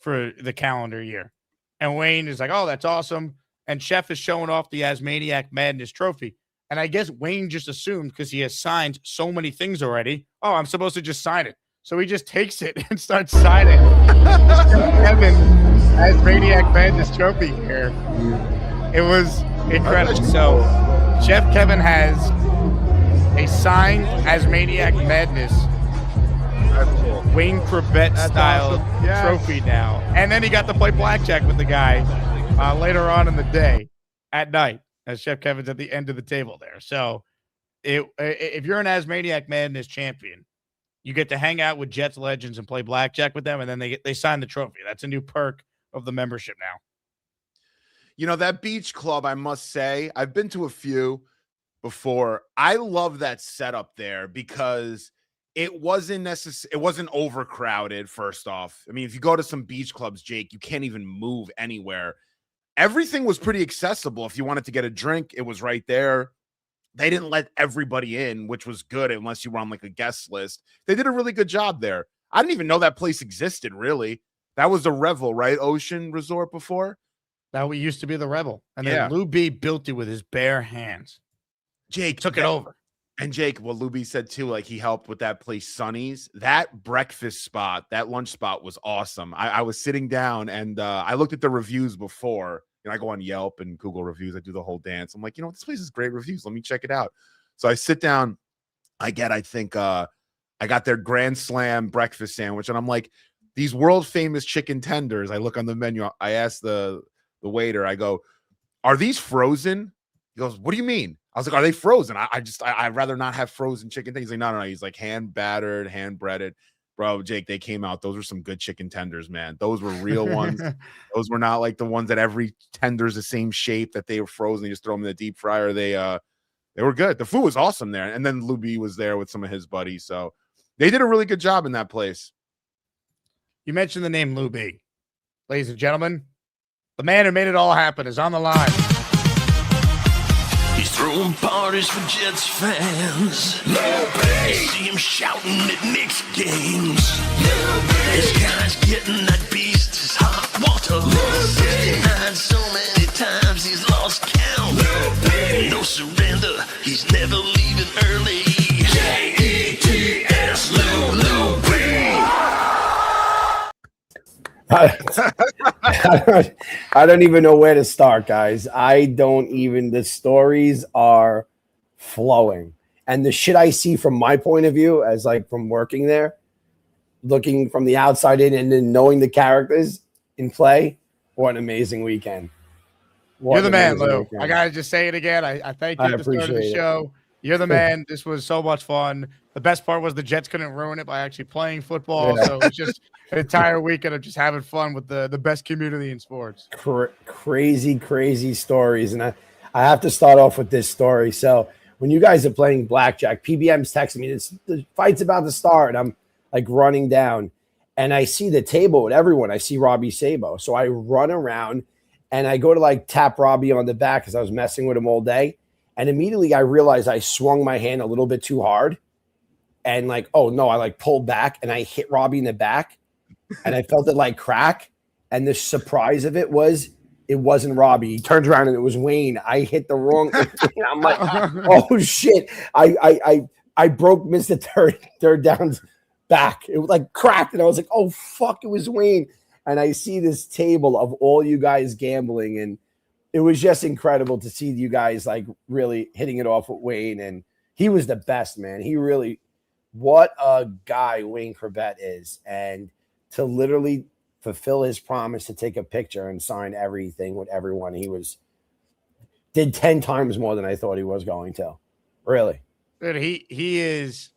for the calendar year. And Wayne is like, oh, that's awesome. And Chef is showing off the Asmaniac Madness trophy. And I guess Wayne just assumed because he has signed so many things already, oh, I'm supposed to just sign it. So he just takes it and starts signing. Kevin has Maniac Madness trophy here. It was incredible. So Chef Kevin has a signed Asmaniac Madness Wayne Chrebet style trophy now. And then he got to play blackjack with the guy later on in the day at night. As Chef Kevin's at the end of the table there. So if you're an Asmaniac Madness champion, you get to hang out with Jets legends and play blackjack with them, and then they sign the trophy. That's a new perk of the membership now. You know, that beach club, I must say, I've been to a few before. I love that setup there because it wasn't necessary. It wasn't overcrowded, first off. I mean, if you go to some beach clubs, Jake, you can't even move anywhere. Everything was pretty accessible. If you wanted to get a drink, it was right there. They didn't let everybody in, which was good unless you were on like a guest list. They did a really good job there. I didn't even know that place existed, really. That was the Revel, right? Ocean Resort before? That used to be the Revel. And then Lou B built it with his bare hands. Jake took it over. And Jake, what Lou B said too, like he helped with that place, Sonny's. That breakfast spot, that lunch spot was awesome. I was sitting down and I looked at the reviews before. You know, I go on Yelp and Google reviews. I do the whole dance. I'm like, you know, this place is great reviews. Let me check it out. So I sit down. I got their Grand Slam breakfast sandwich. And I'm like, these world famous chicken tenders. I look on the menu. I ask the waiter, I go, are these frozen? He goes, what do you mean? I was like, are they frozen? I'd rather not have frozen chicken things. He's like, no. He's like hand battered, hand breaded. Bro, Jake, they came out. Those were some good chicken tenders, man. Those were real ones. Those were not like the ones that every tender is the same shape that they were frozen. You just throw them in the deep fryer. They were good. The food was awesome there. And then Lou B was there with some of his buddies. So they did a really good job in that place. You mentioned the name Lou B. Ladies and gentlemen, the man who made it all happen is on the line. He's Throwing parties for Jets fans. See him shouting at Knicks games. This guy's getting that beast is hot water. 69 so many times he's lost count. No surrender, he's never leaving early. Jets, Lou B. I don't even know where to start, guys. The stories are flowing. And the shit I see from my point of view, as like from working there, looking from the outside in and then knowing the characters in play, what an amazing weekend. You're the man, Lou. Weekend. I got to just say it again. I thank you at the start of the show. You're the man. This was so much fun. The best part was the Jets couldn't ruin it by actually playing football. Yeah. So it was just an entire weekend of just having fun with the best community in sports. Crazy stories. And I have to start off with this story. So when you guys are playing blackjack, PBM's texting me, the fight's about to start. I'm like running down and I see the table with everyone. I see Robbie Sabo. So I run around and I go to like tap Robbie on the back because I was messing with him all day. And immediately I realized I swung my hand a little bit too hard. And like, oh no, I like pulled back and I hit Robbie in the back and I felt it like crack. And the surprise of it was it wasn't Robbie. He turns around and it was Wayne. I hit the wrong. I'm like, oh shit. I broke Mr. Third Down's back. It was like cracked. And I was like, oh fuck, it was Wayne. And I see this table of all you guys gambling. And it was just incredible to see you guys like really hitting it off with Wayne. And he was the best, man. He really, what a guy Wayne Chrebet is. And to literally fulfill his promise to take a picture and sign everything with everyone, did 10 times more than I thought he was going to. Really. Dude, he is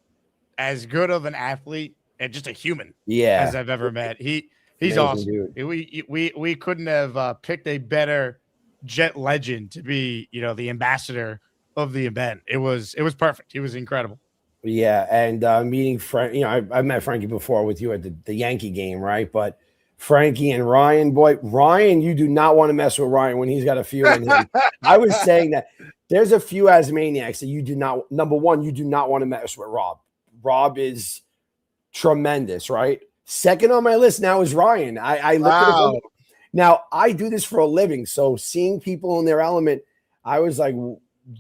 as good of an athlete and just a human as I've ever met. He's amazing, awesome. Dude. We couldn't have picked a better Jet legend to be, the ambassador of the event. It was perfect. He was incredible. Yeah, and meeting Frank, I met Frankie before with you at the Yankee game, right? But Frankie and Ryan, Ryan, you do not want to mess with Ryan when he's got a few in him. I was saying that there's a few Asmaniacs that you do not. Number one, you do not want to mess with Rob. Rob is tremendous, right? Second on my list now is Ryan. I look at him. Now, I do this for a living, so seeing people in their element, I was like,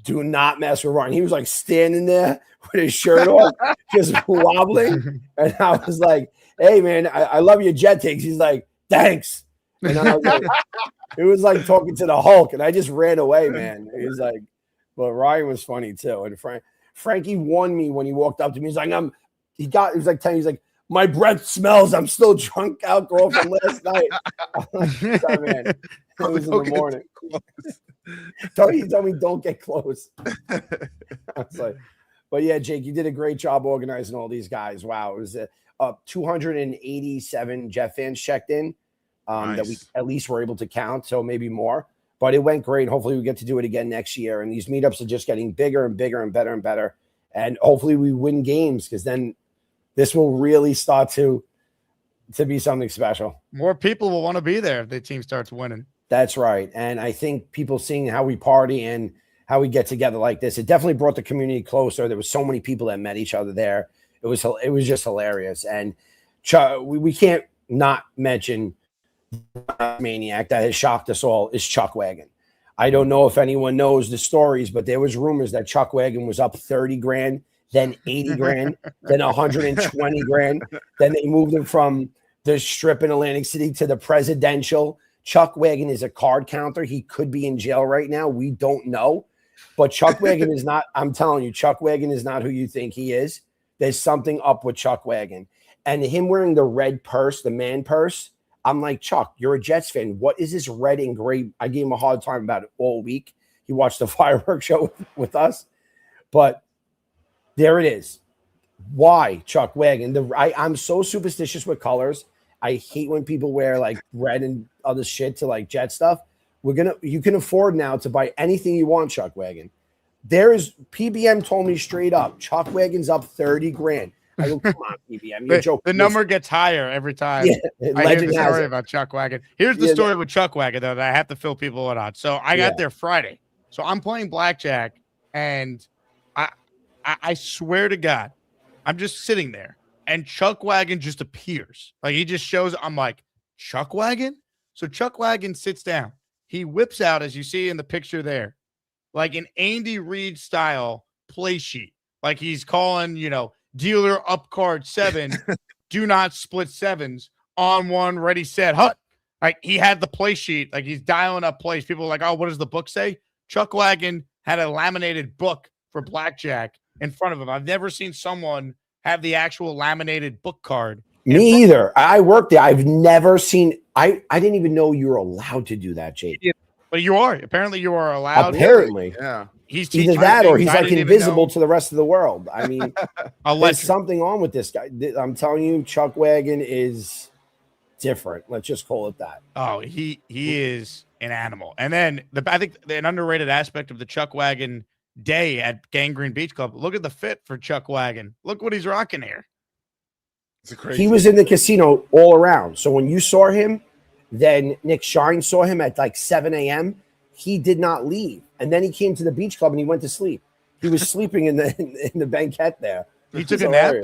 do not mess with Ryan. He was like standing there with his shirt off, just wobbling. And I was like, hey, man, I love your Jet takes. He's like, thanks. And I was like, it was like talking to the Hulk, and I just ran away, man. He was like, but Ryan was funny, too. And Frankie won me when he walked up to me. He's like, he was like 10. He's like, my breath smells. I'm still drunk alcohol from last night. Sorry, man. It was in the morning. He told me don't get close. I was like, but yeah, Jake, you did a great job organizing all these guys. Wow. It was 287 Jet fans checked in nice. That we at least were able to count. So maybe more, but it went great. Hopefully we get to do it again next year. And these meetups are just getting bigger and bigger and better and better. And hopefully we win games because then this will really start to be something special. More people will want to be there if the team starts winning. That's right. And I think people seeing how we party and how we get together like this, it definitely brought the community closer. There was so many people that met each other there. It was just hilarious. And we can't not mention the maniac that has shocked us all is Chuck Wagon. I don't know if anyone knows the stories, but there was rumors that Chuck Wagon was up 30 grand, then 80 grand, then 120 grand. Then they moved him from the strip in Atlantic City to the presidential. Chuck Wagon is a card counter. He could be in jail right now. We don't know. But Chuck Wagon is not, I'm telling you, Chuck Wagon is not who you think he is. There's something up with Chuck Wagon. And him wearing the red purse, the man purse, I'm like, Chuck, you're a Jets fan. What is this red and gray? I gave him a hard time about it all week. He watched the fireworks show with us. But there it is. Why Chuck Wagon? I'm so superstitious with colors. I hate when people wear like red and other shit to like Jet stuff. You can afford now to buy anything you want, Chuck Wagon. PBM told me straight up, Chuck Wagon's up 30 grand. I go, come on, PBM. You're joking. The number gets higher every time. Yeah, I hear the story about Chuck Wagon. Here's the story with Chuck Wagon, though, that I have to fill people in on. So I got there Friday. So I'm playing blackjack And I swear to God, I'm just sitting there and Chuck Wagon just appears. Like he just shows. I'm like, Chuck Wagon? So Chuck Wagon sits down. He whips out, as you see in the picture there, like an Andy Reid style play sheet. Like he's calling, dealer up card 7, do not split 7s, on 1, ready, set, hut. Like he had the play sheet, like he's dialing up plays. People are like, oh, what does the book say? Chuck Wagon had a laminated book for blackjack in front of him. I've never seen someone have the actual laminated book card. Me either. I worked there. I've never seen. I didn't even know you were allowed to do that, Jake. Yeah, but you are. Apparently, you are allowed. Apparently, Yeah. He's either that or he's like invisible to the rest of the world. I mean, there's something on with this guy. I'm telling you, Chuck Wagon is different. Let's just call it that. Oh, he is an animal. And then I think an underrated aspect of the Chuck Wagon day at Gangrene Beach Club. Look at the fit for Chuck Wagon. Look what he's rocking here. It's crazy. He was in the casino all around. So when you saw him, then Nick Shine saw him at like 7 a.m. He did not leave. And then he came to the beach club and he went to sleep. He was sleeping in the banquette there. He took a nap?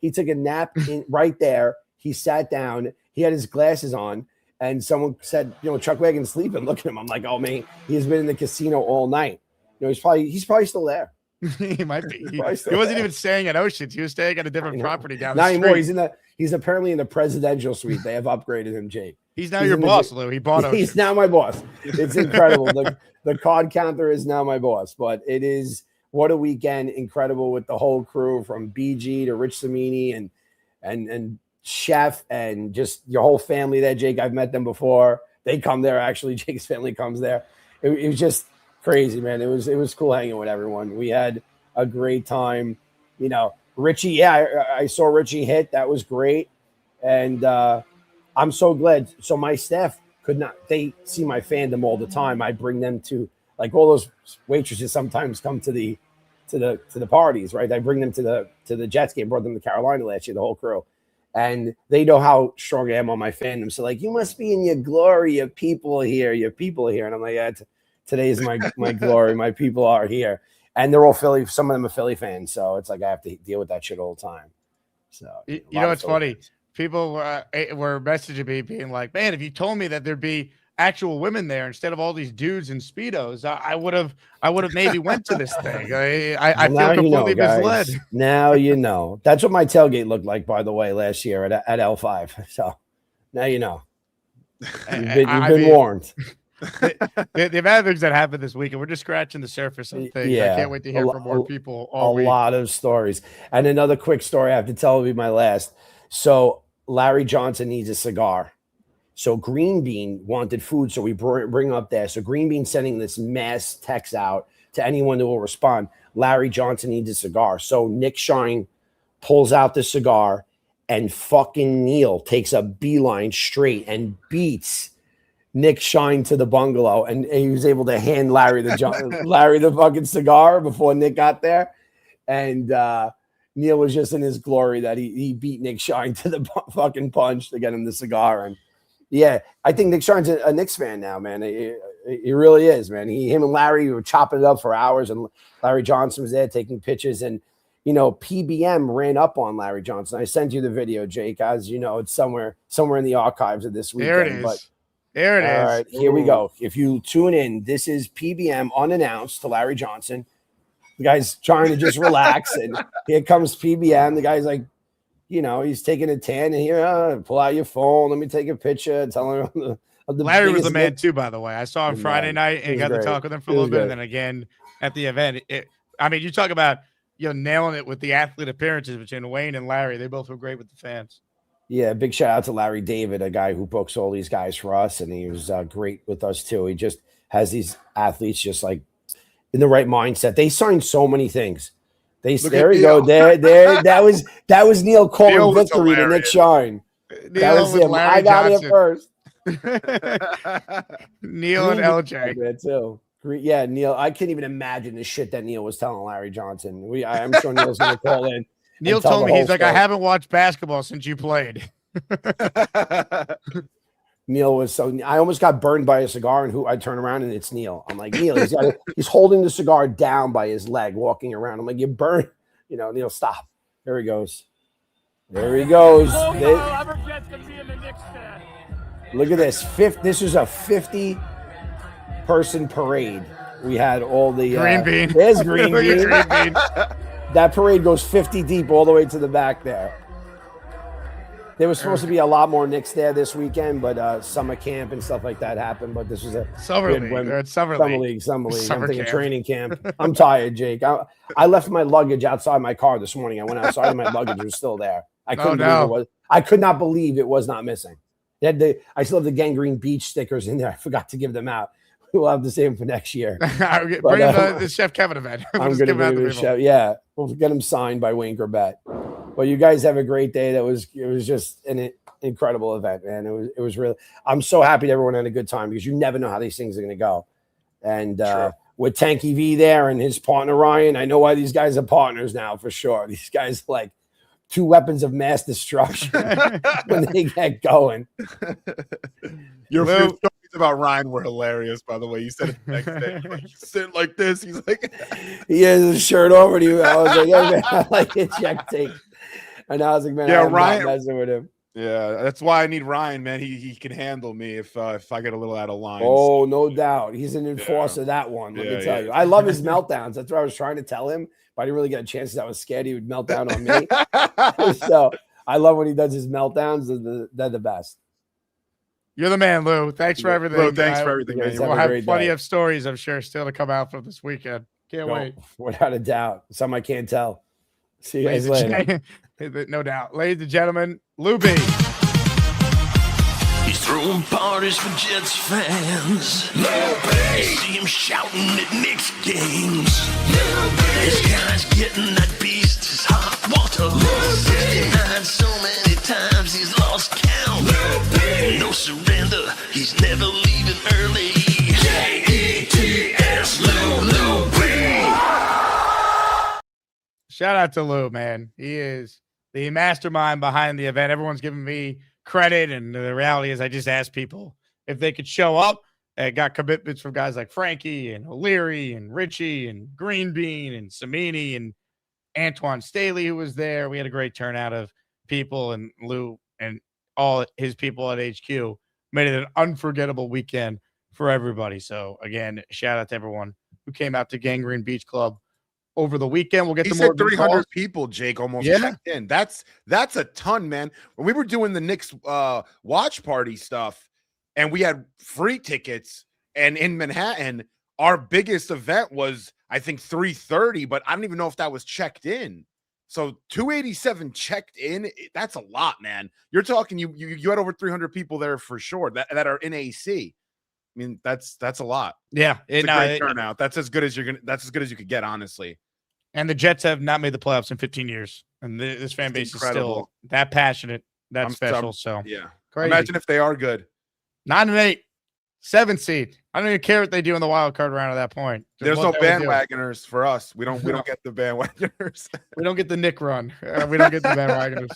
He took a nap right there. He sat down. He had his glasses on. And someone said, Chuck Wagon's sleeping. Look at him. I'm like, oh, man, he's been in the casino all night. He's probably still there. He might be. He wasn't even staying at Oceans. He was staying at a different property down the Not street. anymore. He's apparently in the presidential suite. They have upgraded him, Jake. He's now your boss, Lou. He bought Oceans. He's now my boss. It's incredible. The card counter is now my boss. But it is, what a weekend. Incredible with the whole crew from BG to Rich Samini and Chef and just your whole family there, Jake. I've met them before. They come there. Actually, Jake's family comes there. It was just crazy, man. It was cool hanging with everyone. We had a great time. Richie, I saw Richie hit. That was great. And I'm so glad. So my staff they see my fandom all the time. I bring them to, like, all those waitresses sometimes come to the parties, right? I bring them to the Jets game, brought them to Carolina last year, the whole crew. And they know how strong I am on my fandom. So like, you must be in your glory, your people here. And I'm like, yeah, today is my glory. My people are here. And they're all Philly. Some of them are Philly fans. So it's like I have to deal with that shit all the time. So it's funny. People were messaging me being like, man, if you told me that there'd be actual women there instead of all these dudes in Speedos, I would have maybe went to this thing. I feel completely misled. Now you know. That's what my tailgate looked like, by the way, last year at L5. So now you know. You've been warned. The amount of things that happened this weekend, we're just scratching the surface of things. Yeah, I can't wait to hear from more people all week. Lot of stories. And another quick story I have to tell will be my last. So Larry Johnson needs a cigar. So Green Bean wanted food, so we bring up there. So Green Bean sending this mass text out to anyone who will respond. Larry Johnson needs a cigar. So Nick Shine pulls out the cigar, and fucking Neil takes a beeline straight and beats Nick Shine to the bungalow, and he was able to hand Larry the fucking cigar before Nick got there. And Neil was just in his glory that he beat Nick Shine to the fucking punch to get him the cigar. And yeah, I think Nick Shine's a Knicks fan now, man. He really is, man. Him and Larry were chopping it up for hours, and Larry Johnson was there taking pictures. And PBM ran up on Larry Johnson. I sent you the video, Jake. As you know, it's somewhere in the archives of this weekend. There it is. There it is. All right, here we go. If you tune in, this is PBM unannounced to Larry Johnson. The guy's trying to just relax, and here comes PBM. The guy's like, he's taking a tan, and here, pull out your phone. Let me take a picture. Tell him. Larry was the man too, by the way. I saw him Friday night and got to talk with him for a little bit, and then again at the event. You talk about nailing it with the athlete appearances between Wayne and Larry. They both were great with the fans. Yeah, big shout out to Larry David, a guy who books all these guys for us, and he was great with us too. He just has these athletes just like in the right mindset. They signed so many things. There we go. There. That was Neil calling victory to Nick Shine. That was him. I got it first. Neil and LJ too. Yeah, Neil. I can't even imagine the shit that Neil was telling Larry Johnson. I'm sure Neil's going to call in. Neil told me, he's like, I haven't watched basketball since you played. Neil was so. I almost got burned by a cigar, and I turn around and it's Neil. I'm like, Neil, he's holding the cigar down by his leg, walking around. I'm like, you burn, Neil, stop. There he goes. There he goes. Look at this. This is a 50-person parade. We had all the green bean. There's green bean. That parade goes 50 deep all the way to the back there. There was supposed to be a lot more Knicks there this weekend, but summer camp and stuff like that happened. But this was a summer league. Summer league. I'm thinking training camp. I'm tired, Jake. I left my luggage outside my car this morning. I went outside and my luggage was still there. I couldn't believe it was. I could not believe it was not missing. I still have the Gangrene Beach stickers in there. I forgot to give them out. We'll have to save them for next year. Bring the Chef Kevin event. I'm going to bring the chef. Yeah, we'll get them signed by Wayne Chrebet. Well, you guys have a great day. It was just an incredible event, man. It was really. I'm so happy that everyone had a good time because you never know how these things are going to go. And with Tanky V there and his partner Ryan, I know why these guys are partners now for sure. These guys are like two weapons of mass destruction when they get going. Your stories about Ryan were hilarious, by the way. You said it the next day. He's sitting like this. He's like, he has his shirt over to you. I was like, hey, man, I like his check tape. And I was like, man, I'm Ryan, not messing with him. Yeah, that's why I need Ryan, man. He can handle me if I get a little out of line. Oh, no doubt. He's an enforcer, that one, let me tell you. I love his meltdowns. That's what I was trying to tell him, but I didn't really get a chance because I was scared he would melt down on me. So I love when he does his meltdowns. They're the best. You're the man, Lou. Thanks for everything. Lou, thanks for everything, man. We'll have plenty of stories, I'm sure, still to come out for this weekend. Can't wait. Without a doubt. Some I can't tell. See you guys later. No doubt. Ladies and gentlemen, Lou B. He's throwing parties for Jets fans. You see him shouting at Knicks games. This guy's getting that beast his hot water. 69 so many times he's lost count. No surrender, he's never leaving early. Jets, Lou B. Shout out to Lou, man. He is the mastermind behind the event. Everyone's giving me credit, and the reality is I just asked people if they could show up. I got commitments from guys like Frankie and O'Leary and Richie and Green Bean and Samini and Antoine Staley, who was there. We had a great turnout of people, and Lou and all his people at HQ made it an unforgettable weekend for everybody. So, again, shout out to everyone who came out to Gangrene Beach Club over the weekend. We'll get to more 300 people, Jake, almost checked in. That's a ton, man. When we were doing the Knicks watch party stuff and we had free tickets, and in Manhattan, our biggest event was, I think, 330, but I don't even know if that was checked in. So 287 checked in. That's a lot, man. You're talking you had over 300 people there for sure that are in AC. I mean, that's a lot. Yeah, it's a great turnout. That's as good as you could get, honestly. And the Jets have not made the playoffs in 15 years, and this fan base is still that passionate, that special. So yeah, crazy. Imagine if they are good. 9-8, 7 seed. I don't even care what they do in the wild card round at that point. There's no bandwagoners for us. We don't get the bandwagoners. We don't get the Nick run. We don't get the bandwagoners.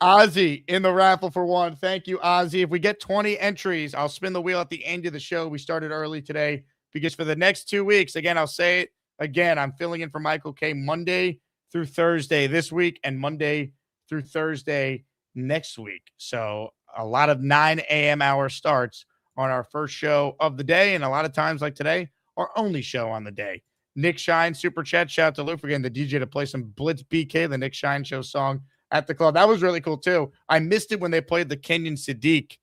Ozzy in the raffle for one. Thank you, Ozzy. If we get 20 entries, I'll spin the wheel at the end of the show. We started early today because for the next 2 weeks, again, I'll say it again, I'm filling in for Michael K Monday through Thursday this week and Monday through Thursday next week. So a lot of 9 a.m. hour starts on our first show of the day. And a lot of times like today, our only show on the day. Nick Shine, Super Chat. Shout out to Luke for getting the DJ to play some Blitz BK, the Nick Shine Show song at the club. That was really cool too. I missed it when they played the Kenyon Sadiq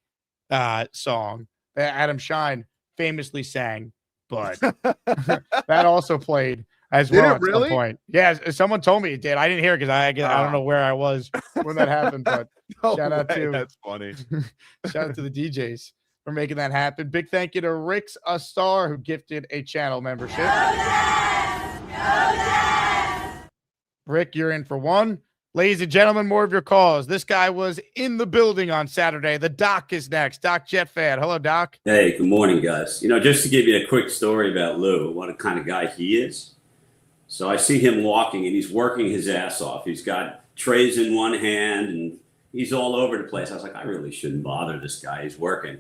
song that Adam Shine famously sang, but that also played as well at some point. Yeah, someone told me it did. I didn't hear it because I don't know where I was when that happened, but shout out to that's funny. Shout out to the DJs for making that happen. Big thank you to Rick's a Star who gifted a channel membership. Rick, you're in for one. Ladies and gentlemen, more of your calls. This guy was in the building on Saturday. The Doc is next. Doc Jet Fan. Hello, Doc. Hey, good morning, guys. Just to give you a quick story about Lou, what a kind of guy he is. So I see him walking, and he's working his ass off. He's got trays in one hand, and he's all over the place. I was like, I really shouldn't bother this guy. He's working.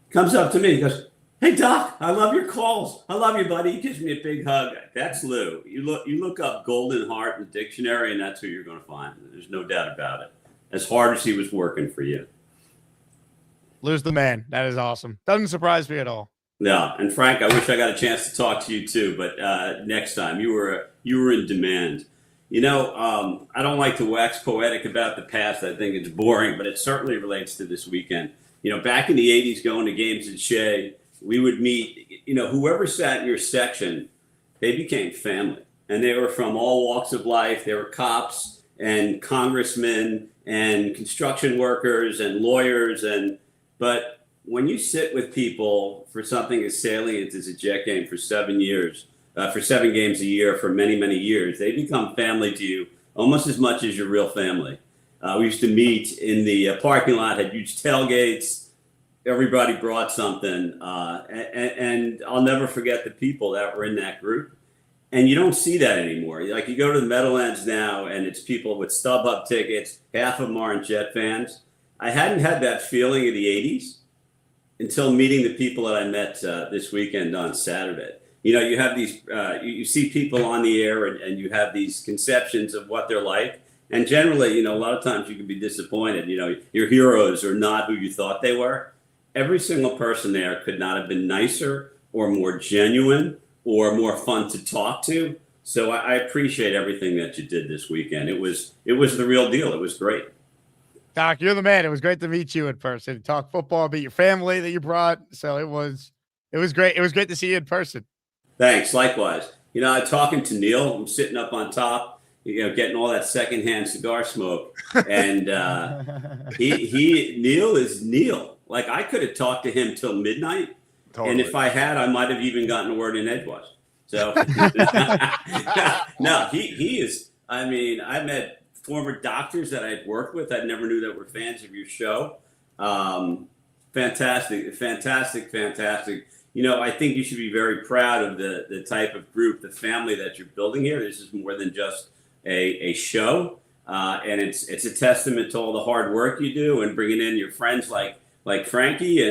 Comes up to me. He goes, "Hey, Doc, I love your calls. I love you, buddy." He gives me a big hug. That's Lou. You look up Golden Heart in the dictionary, and that's who you're going to find. There's no doubt about it. As hard as he was working for you. Lou's the man. That is awesome. Doesn't surprise me at all. Yeah, and Frank, I wish I got a chance to talk to you too, but next time you were in demand. You know, I don't like to wax poetic about the past. I think it's boring, but it certainly relates to this weekend. You know, back in the 80s, going to games at Shea, we would meet, you know, whoever sat in your section, they became family. And they were from all walks of life. They were cops and congressmen and construction workers and lawyers. But when you sit with people for something as salient as a Jet game for 7 years, for 7 games a year for many, many years, they become family to you almost as much as your real family. We used to meet in the parking lot, had huge tailgates. Everybody brought something. And I'll never forget the people that were in that group. And you don't see that anymore. Like, you go to the Meadowlands now, and it's people with StubHub tickets. Half of them aren't Jet fans. I hadn't had that feeling in the 80s until meeting the people that I met this weekend on Saturday. You know, you have these, you see people on the air, and you have these conceptions of what they're like. And generally, you know, a lot of times you can be disappointed. You know, your heroes are not who you thought they were. Every single person there could not have been nicer or more genuine or more fun to talk to. So I appreciate everything that you did this weekend. It was the real deal. It was great. Doc, you're the man. It was great to meet you in person. Talk football, meet your family that you brought. So it was great. It was great to see you in person. Thanks. Likewise. You know, I'm talking to Neil. I'm sitting up on top, you know, getting all that secondhand cigar smoke. And Neil is Neil. Like, I could have talked to him till midnight. Totally. And if I had, I might have even gotten a word in edgewise. So, no, he is. I mean, I met former doctors that I'd worked with. I never knew that were fans of your show. Fantastic. You know, I think you should be very proud of the type of group, the family that you're building here. This is more than just a show. And it's a testament to all the hard work you do and bringing in your friends like Frankie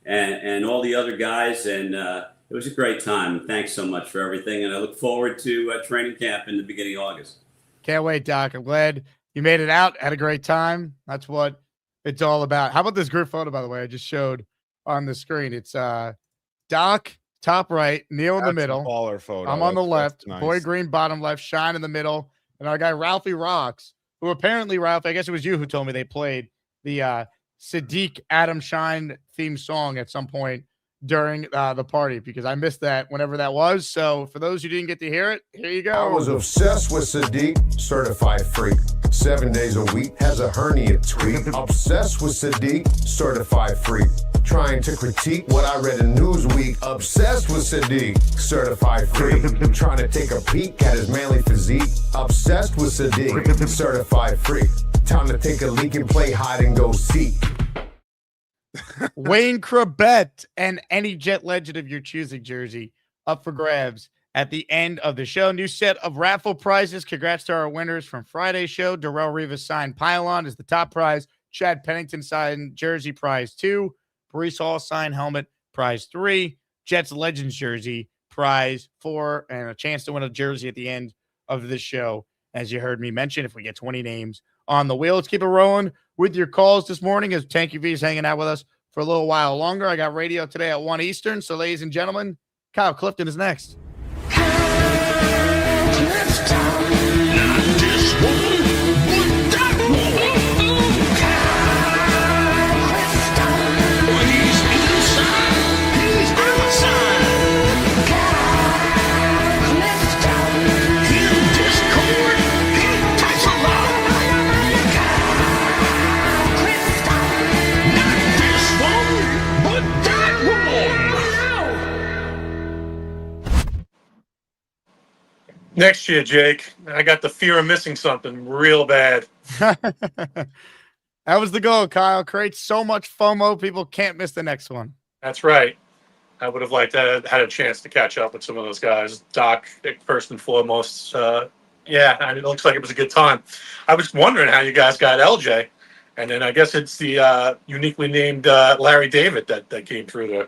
and all the other guys. And it was a great time. Thanks so much for everything. And I look forward to training camp in the beginning of August. Can't wait, Doc. I'm glad you made it out. Had a great time. That's what it's all about. How about this group photo, by the way? I just showed on the screen. It's Doc, top right, Neil in the middle. Baller photo. I'm on the left. Nice. Boy Green, bottom left. Shine in the middle. And our guy, Ralphie Rocks, who apparently, Ralph, I guess it was you who told me they played the Sadiq Adam Shine theme song at some point during the party, because I missed that whenever that was. So for those who didn't get to hear it, here you go. I was obsessed with Sadiq, certified freak. 7 days a week, has a hernia tweak. Obsessed with Sadiq, certified freak. Trying to critique what I read in Newsweek. Obsessed with Sadiq, certified freak. Trying to take a peek at his manly physique. Obsessed with Sadiq, certified freak. Time to take a leak and play hide and go seek. Wayne Chrebet and any Jet legend of your choosing jersey up for grabs at the end of the show. New set of raffle prizes. Congrats to our winners from Friday's show. Darrell Rivas signed Pylon is the top prize. Chad Pennington signed jersey, prize 2. Brees Hall signed helmet, prize 3. Jets Legends jersey, prize 4. And a chance to win a jersey at the end of the show, as you heard me mention, if we get 20 names on the wheel. Let's keep it rolling with your calls this morning as Tanky V is hanging out with us for a little while longer. I got radio today at 1 Eastern. So, ladies and gentlemen, Kyle Clifton is next. Next year, Jake, I got the fear of missing something real bad. That was the goal, Kyle. Create so much FOMO, people can't miss the next one. That's right. I would have liked to had a chance to catch up with some of those guys. Doc, first and foremost. Yeah, it looks like it was a good time. I was wondering how you guys got LJ. And then I guess it's the uniquely named Larry David that came through there.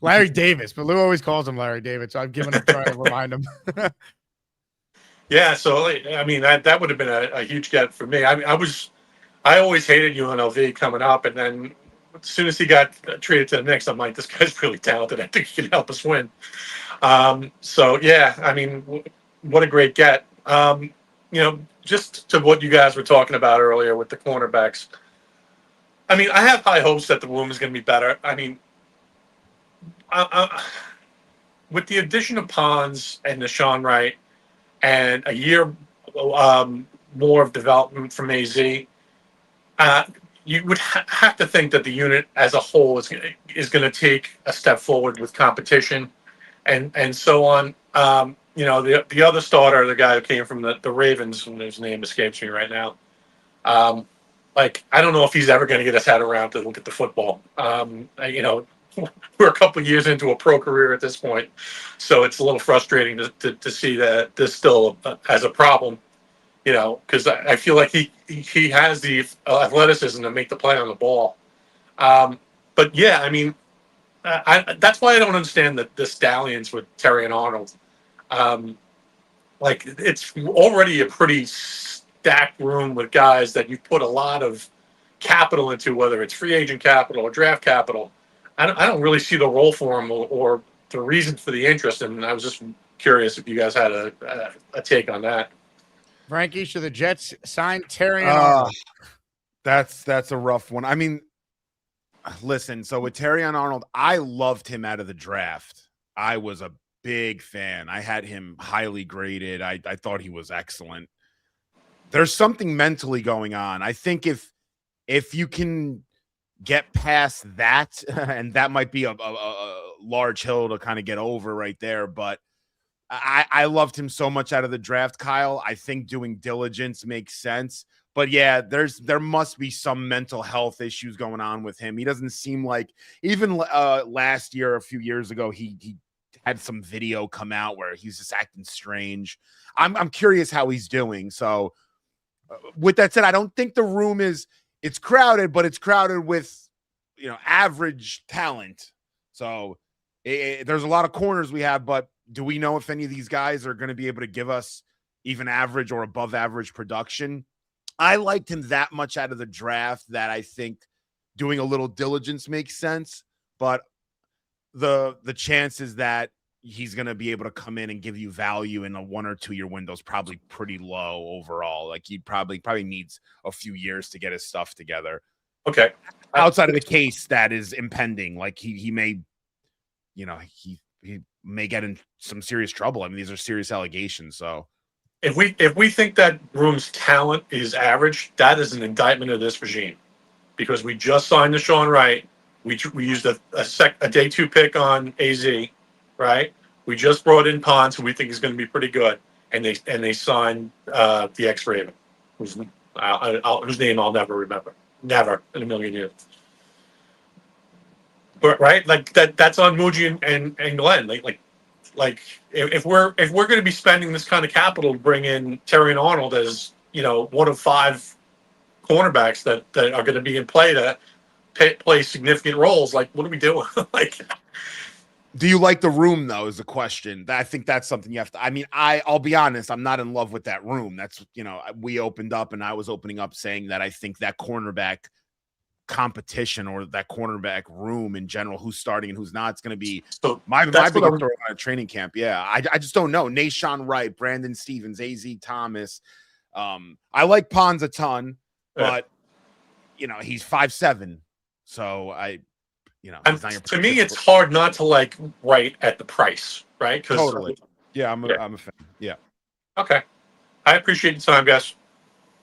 Larry Davis, but Lou always calls him Larry David, so I've given a try to remind him. Yeah, so I mean that would have been a huge get for me. I always hated UNLV coming up, and then as soon as he got traded to the Knicks, I'm like, this guy's really talented. I think he can help us win. So yeah, I mean, what a great get. Just to what you guys were talking about earlier with the cornerbacks. I mean, I have high hopes that the room is going to be better. I mean, with the addition of Pons and Deshaun Wright and a year more of development from AZ, you would have to think that the unit as a whole is going to take a step forward with competition and so on. The other starter, the guy who came from the Ravens, and his name escapes me right now. I don't know if he's ever going to get his head around to look at the football. We're a couple of years into a pro career at this point, so it's a little frustrating to see that this still has a problem. Because I feel like he has the athleticism to make the play on the ball. But yeah, I mean, that's why I don't understand the Stallions with Terry and Arnold. It's already a pretty stacked room with guys that you put a lot of capital into, whether it's free agent capital or draft capital. I don't really see the role for them or the reason for the interest. And I was just curious if you guys had a take on that. Frankie, should the Jets sign Terry and Arnold? That's a rough one. I mean, listen, so with Terry and Arnold, I loved him out of the draft. I was a big fan. I had him highly graded. I thought he was excellent. There's something mentally going on. I think if you can get past that, and that might be a large hill to kind of get over right there, but I loved him so much out of the draft, Kyle. I think doing diligence makes sense. But yeah, there must be some mental health issues going on with him. He doesn't seem like, even last year, a few years ago, he had some video come out where he's just acting strange. I'm curious how he's doing. So with that said, I don't think the room it's crowded, but it's crowded with, average talent. So there's a lot of corners we have, but do we know if any of these guys are going to be able to give us even average or above average production? I liked him that much out of the draft that I think doing a little diligence makes sense, but the chances that he's going to be able to come in and give you value in a 1 or 2 year window is probably pretty low overall. Like he probably needs a few years to get his stuff together. Okay. Outside of the case that is impending, like he may, he may get in some serious trouble. I mean, these are serious allegations. So if we think that room's talent is average, that is an indictment of this regime, because we just signed Deshaun Wright. We used a day 2 pick on AZ, right? We just brought in Pons, who we think is going to be pretty good, and they signed the ex-Raven, whose name I'll never remember, never in a million years. But right, like that's on Muji and Glenn. Like if we're going to be spending this kind of capital to bring in Terry and Arnold as one of 5 cornerbacks that are going to be in play to play significant roles, like what are we doing? Do you like the room though? Is the question. I think that's something you have to. I mean, I'll be honest. I'm not in love with that room. That's we opened up, and I was opening up saying that I think that cornerback competition or that cornerback room in general, who's starting and who's not, it's going to be my big story on a training camp. Yeah, I just don't know. Nashawn Wright, Brandon Stevens, AZ Thomas. I like Pons a ton, but he's 5'7", so to me, it's hard not to like Wright at the price, right? Totally. Yeah, I'm a fan. Yeah. Okay. I appreciate the time, guys.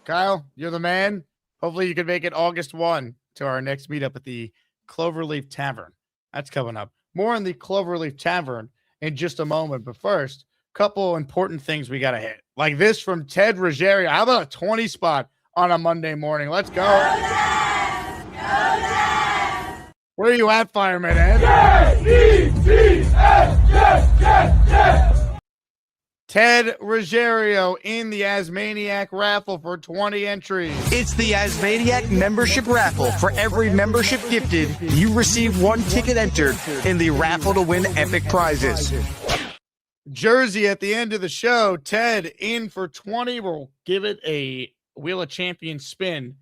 Kyle, you're the man. Hopefully you can make it August 1 to our next meetup at the Cloverleaf Tavern. That's coming up. More on the Cloverleaf Tavern in just a moment. But first, couple important things we got to hit. Like this from Ted Ruggiero. How about a 20 spot on a Monday morning? Let's go. Where are you at, Fireman Ed? Ted Ruggiero in the Asmaniac raffle for 20 entries. It's the Asmaniac membership raffle. For every membership gifted, you receive 1 ticket entered in the raffle to win epic prizes. Jersey at the end of the show. Ted in for 20. We'll give it a Wheel of Champions spin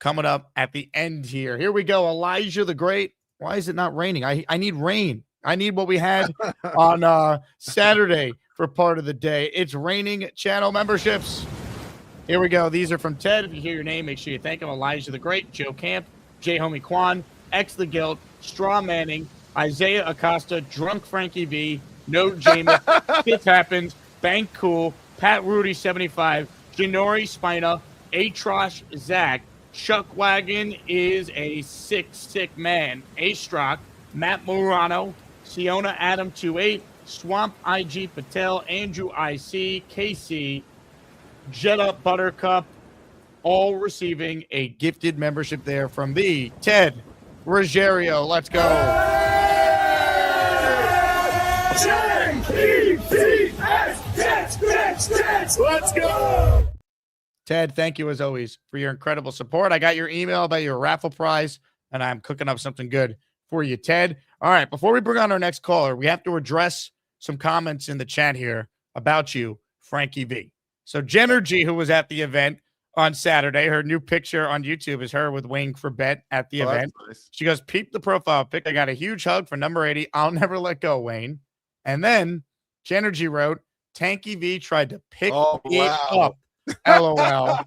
coming up at the end here. Here we go. Elijah the Great. Why is it not raining? I need rain. I need what we had on Saturday for part of the day. It's raining channel memberships. Here we go. These are from Ted. If you hear your name, make sure you thank him. Elijah the Great, Joe Camp, J. Homie Quan, X the Guild, Straw Manning, Isaiah Acosta, Drunk Frankie V, No Jameis, Fifth Happens, Bank Cool, Pat Rudy 75, Janori Spina, Atrosh Zach, Chuck Wagon is a sick man, A-Strock, Matt Murano, Siona Adam 28, Swamp IG Patel, Andrew IC, KC, Jetta Buttercup, all receiving a gifted membership there from the Ted Ruggiero. Let's go. Let's go. Ted, thank you as always for your incredible support. I got your email about your raffle prize, and I'm cooking up something good for you, Ted. All right, before we bring on our next caller, we have to address some comments in the chat here about you, Frankie V. So Jenner G, who was at the event on Saturday, her new picture on YouTube is her with Wayne Chrebet at the event. Nice. She goes, peep the profile pic. I got a huge hug for number 80. I'll never let go, Wayne. And then Jenner G wrote, Tanky V tried to pick it up. LOL.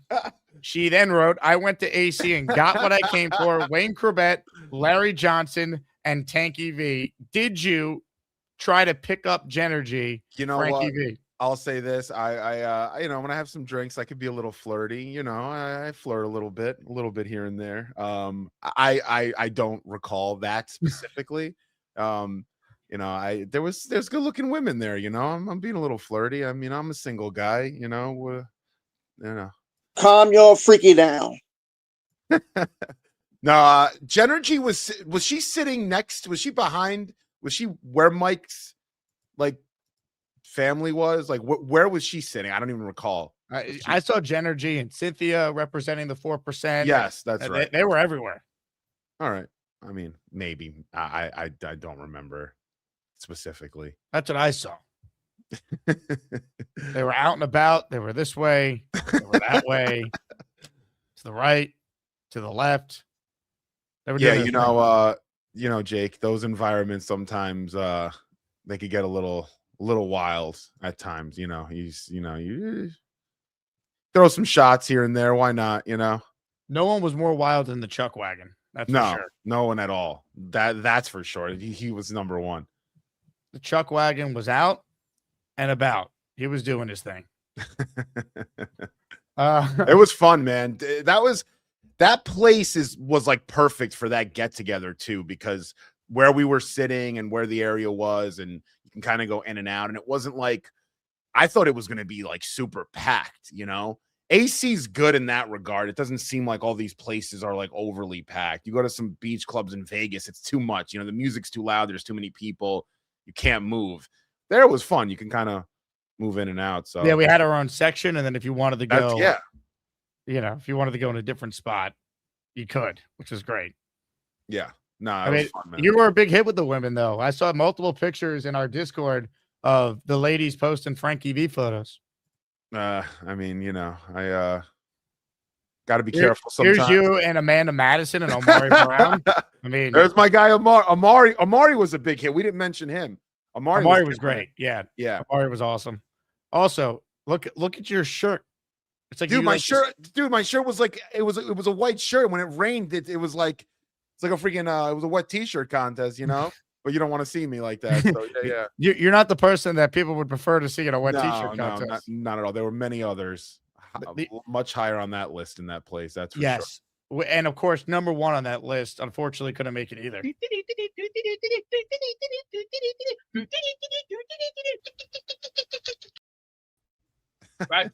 She then wrote, I went to AC and got what I came for. Wayne Chrebet, Larry Johnson, and Tanky V. Did you try to pick up Jenner G? You know Frankie what? V? I'll say this. I you know, when I have some drinks, I could be a little flirty. You know, I flirt a little bit here and there. I don't recall that specifically. You know, there's good looking women there. You know, I'm being a little flirty. I mean, I'm a single guy. You know, calm your freaky down. No, Jenner G was she sitting next? Was she behind? Was she where Mike's like family was? Like where was she sitting? I don't even recall. I saw Jenner G and Cynthia representing the 4%. Yes, that's right. They were everywhere. All right. I mean, maybe I don't remember specifically. That's what I saw. They were out and about. They were this way. They were that way. To the right. To the left. They were doing you know, Jake, those environments sometimes they could get a little wild at times. You know, you throw some shots here and there. Why not? You know, no one was more wild than the Chuck Wagon. That's for sure. No one at all. That's for sure. He was number one. The Chuck Wagon was out and about. He was doing his thing. It was fun, man. That place was like perfect for that get together too, because where we were sitting and where the area was, and you can kind of go in and out. And it wasn't like, I thought it was going to be like super packed, you know. AC's good in that regard. It doesn't seem like all these places are like overly packed. You go to some beach clubs in Vegas, it's too much. You know, the music's too loud. There's too many people. You can't move. There was fun. You can kind of move in and out. So yeah, we had our own section, and then if you wanted to go, if you wanted to go in a different spot, you could, which was great. Yeah, no, I mean, fun, man. You were a big hit with the women, though. I saw multiple pictures in our Discord of the ladies posting Frankie V photos. I mean, you know, I got to be careful sometimes. Here's you and Amanda Madison and Omari Brown. I mean, there's my guy Amari was a big hit. We didn't mention him. Amari was great. Yeah. Amari was awesome. Also, look at your shirt. It's like, my shirt was like, it was a white shirt. When it rained, it was like, it's like a freaking it was a wet t-shirt contest, you know. But you don't want to see me like that. So yeah. You're not the person that people would prefer to see in a wet t-shirt contest. Not at all. There were many others much higher on that list in that place. That's for sure. And of course, number one on that list, unfortunately, couldn't make it either. Right,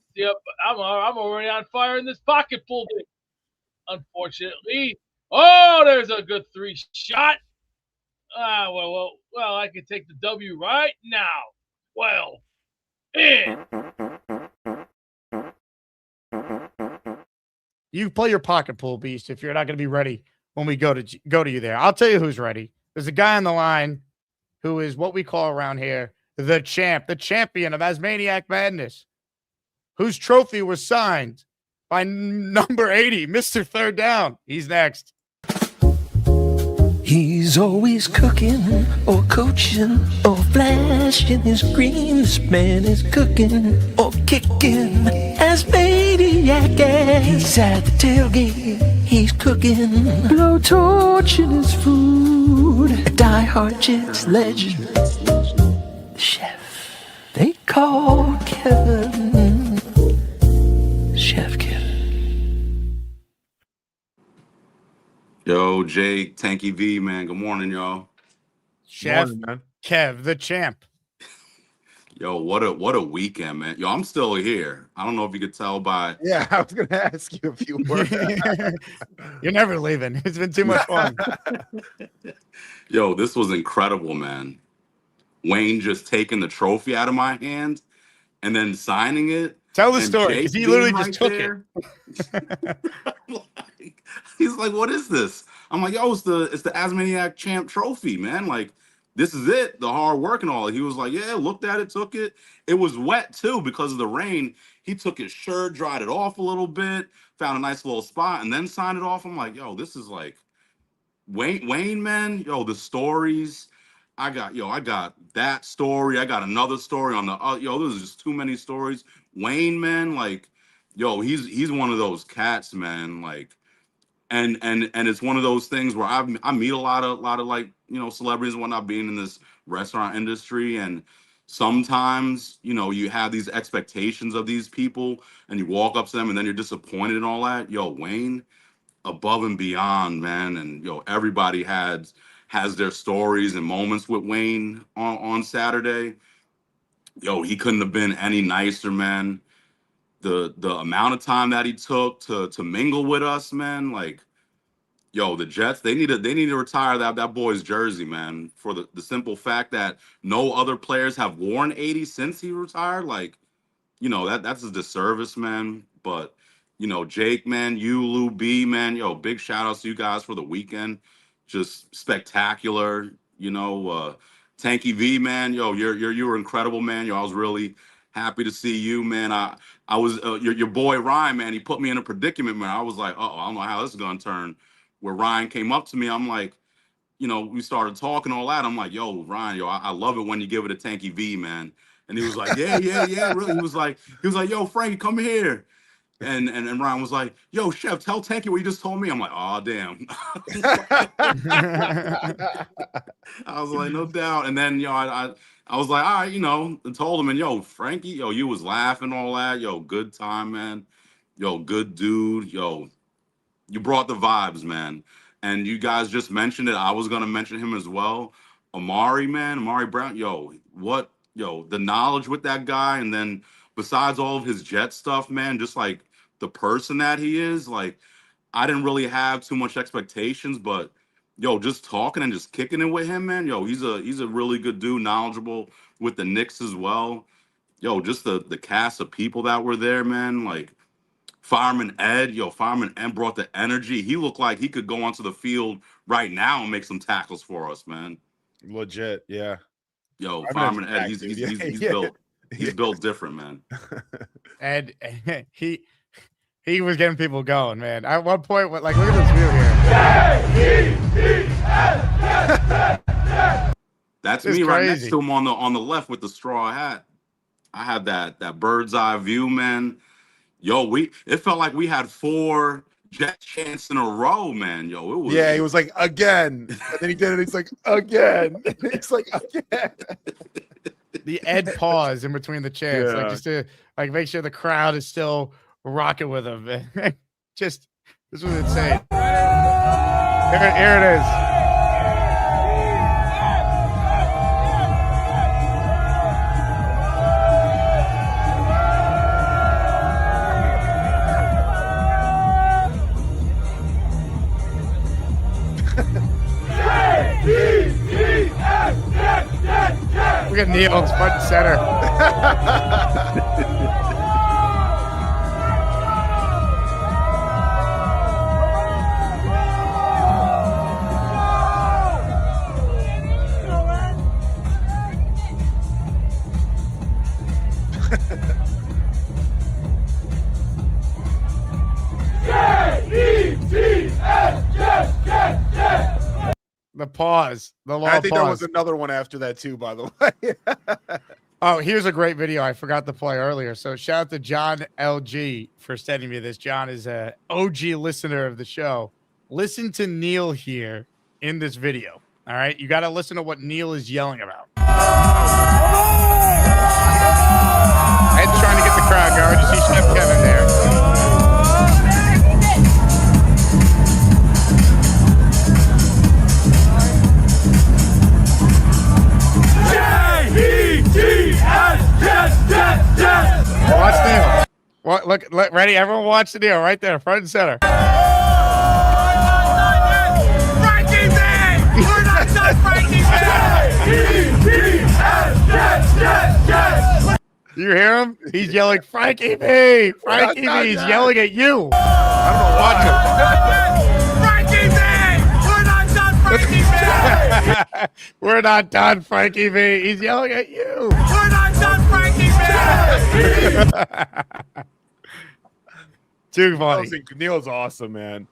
I'm already on fire in this pocket full. Unfortunately, there's a good 3 shot. Well, I can take the W right now. Well, Man. You play your pocket pool, Beast, if you're not going to be ready when we go to you there. I'll tell you who's ready. There's a guy on the line who is what we call around here the champion of Asmaniac Madness, whose trophy was signed by number 80, Mr. Third Down. He's next. He's always cooking or coaching or flashing his green. This man is cooking or kicking as maniac. He's at the tailgate. He's cooking, blowtorching his food. A diehard Jets legend, the chef they call Kevin. Chef Kevin. Yo, Jake, Tanky V, man. Good morning, y'all. Chef Morning, man. Kev, the champ. Yo, what a weekend, man. Yo, I'm still here. I don't know if you could tell by. Yeah, I was gonna ask you if you were. You're never leaving. It's been too much fun. Yo, this was incredible, man. Wayne just taking the trophy out of my hand and then signing it. Tell the and story, Jake because he literally being just right took there. it. He's like, what is this? I'm like, yo, it's the Asmaniac Champ trophy, man. Like, this is it, the hard work and all. He was like, yeah, looked at it, took it. It was wet too because of the rain. He took his shirt, dried it off a little bit, found a nice little spot, and then signed it off. I'm like, yo, this is like Wayne, man. Yo, the stories. I got that story. I got another story on the there's just too many stories. Wayne, man, like, yo, he's one of those cats, man. Like, and it's one of those things where I meet a lot of like, celebrities and whatnot being in this restaurant industry, and sometimes, you have these expectations of these people and you walk up to them and then you're disappointed and all that. Yo, Wayne, above and beyond, man. And everybody has their stories and moments with Wayne on Saturday. Yo, he couldn't have been any nicer, man. The amount of time that he took to mingle with us, man. Like, yo, the Jets, they need to retire that boy's jersey, man, for the simple fact that no other players have worn 80 since he retired. Like, that's a disservice, man. But Jake, man, you, Lou B, man, yo, big shout outs to you guys for the weekend. Just spectacular. Tanky V, man, yo, you were incredible, man. Yo, I was really happy to see you, man. I was your boy Ryan, man. He put me in a predicament, man. I was like, I don't know how this is gonna turn. Where Ryan came up to me, I'm like, we started talking all that. I'm like, yo, Ryan, yo, I love it when you give it a Tanky V, man. And he was like, yeah, really. He was like, yo, Frankie, come here. And Ryan was like, yo, Chef, tell Tanky what you just told me. I'm like, oh, damn. I was like, no doubt. And then, I was like, all right, and told him, and yo, Frankie, yo, you was laughing, all that. Yo, good time, man. Yo, good dude. Yo, you brought the vibes, man. And you guys just mentioned it. I was going to mention him as well. Amari Brown. Yo, the knowledge with that guy. And then besides all of his Jet stuff, man, just like the person that he is, like, I didn't really have too much expectations, but yo, just talking and just kicking it with him, man. Yo, he's a really good dude, knowledgeable with the Knicks as well. Yo, just the cast of people that were there, man. Like, Fireman Ed brought the energy. He looked like he could go onto the field right now and make some tackles for us, man. Legit, yeah. Yo, Fireman Ed, he's built different, man. And he was getting people going, man. At one point, look at this view here. That's me right next to him on the left with the straw hat. I had that bird's eye view, man. Yo, it felt like we had 4 Jet chants in a row, man. Yo, it was. Yeah, he was like, again. And then he did it. He's like, again. He's like, again. The Ed pause in between the chants, like, just to make sure the crowd is still rocking with him. This was insane. Here it is. Look at Neil, front and center. The pause. The law I think there pause. was another one after that too, by the way. Oh, here's a great video I forgot to play earlier. So shout out to John LG for sending me this. John is a OG listener of the show. Listen to Neil here in this video. All right, you got to listen to what Neil is yelling about. And trying to get the crowd going. You see Chef Kevin there. Watch Neil. Look, ready? Everyone watch the Neil right there, front and center. Frankie V! We're not done, Frankie V! You hear him? He's yelling, Frankie V! Frankie V! He's yelling at you. I Frankie V! We're not done, Frankie V! We're not done, Frankie V. He's yelling at you. We're not done, Frankie V! Too funny. Neil's awesome, man.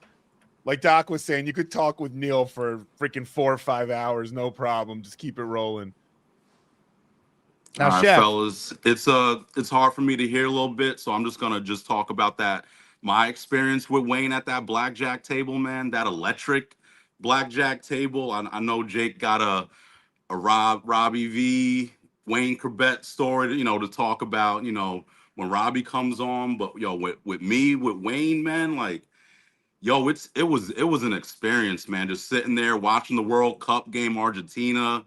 Like Doc was saying, you could talk with Neil for freaking 4 or 5 hours, no problem. Just keep it rolling. Now, All right, Chef. fellas, it's hard for me to hear a little bit, so I'm just gonna talk about that. My experience with Wayne at that blackjack table, man, that electric blackjack table. I know Jake got a Robbie V, Wayne Chrebet story, to talk about, when Robbie comes on. But with me, with Wayne, man, like, it was an experience, man. Just sitting there watching the World Cup game, Argentina,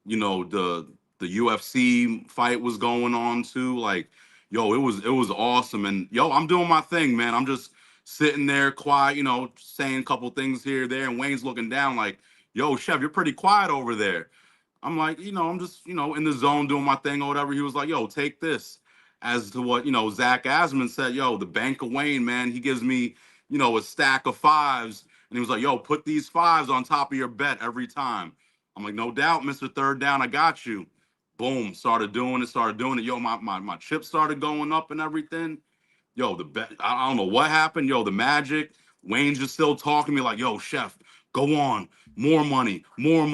the UFC fight was going on too. Like, it was awesome. And I'm doing my thing, man. I'm just sitting there quiet, saying a couple things here, there, and Wayne's looking down like, Chef, you're pretty quiet over there. I'm like, I'm just, in the zone doing my thing or whatever. He was like, take this. As to what, Zach Asman said, the Bank of Wayne, man, he gives me, a stack of fives. And he was like, put these fives on top of your bet every time. I'm like, no doubt, Mr. Third Down, I got you. Boom, started doing it. My chips started going up and everything. The bet, I don't know what happened. The magic. Wayne's just still talking to me like, Chef, go on. More money. I'm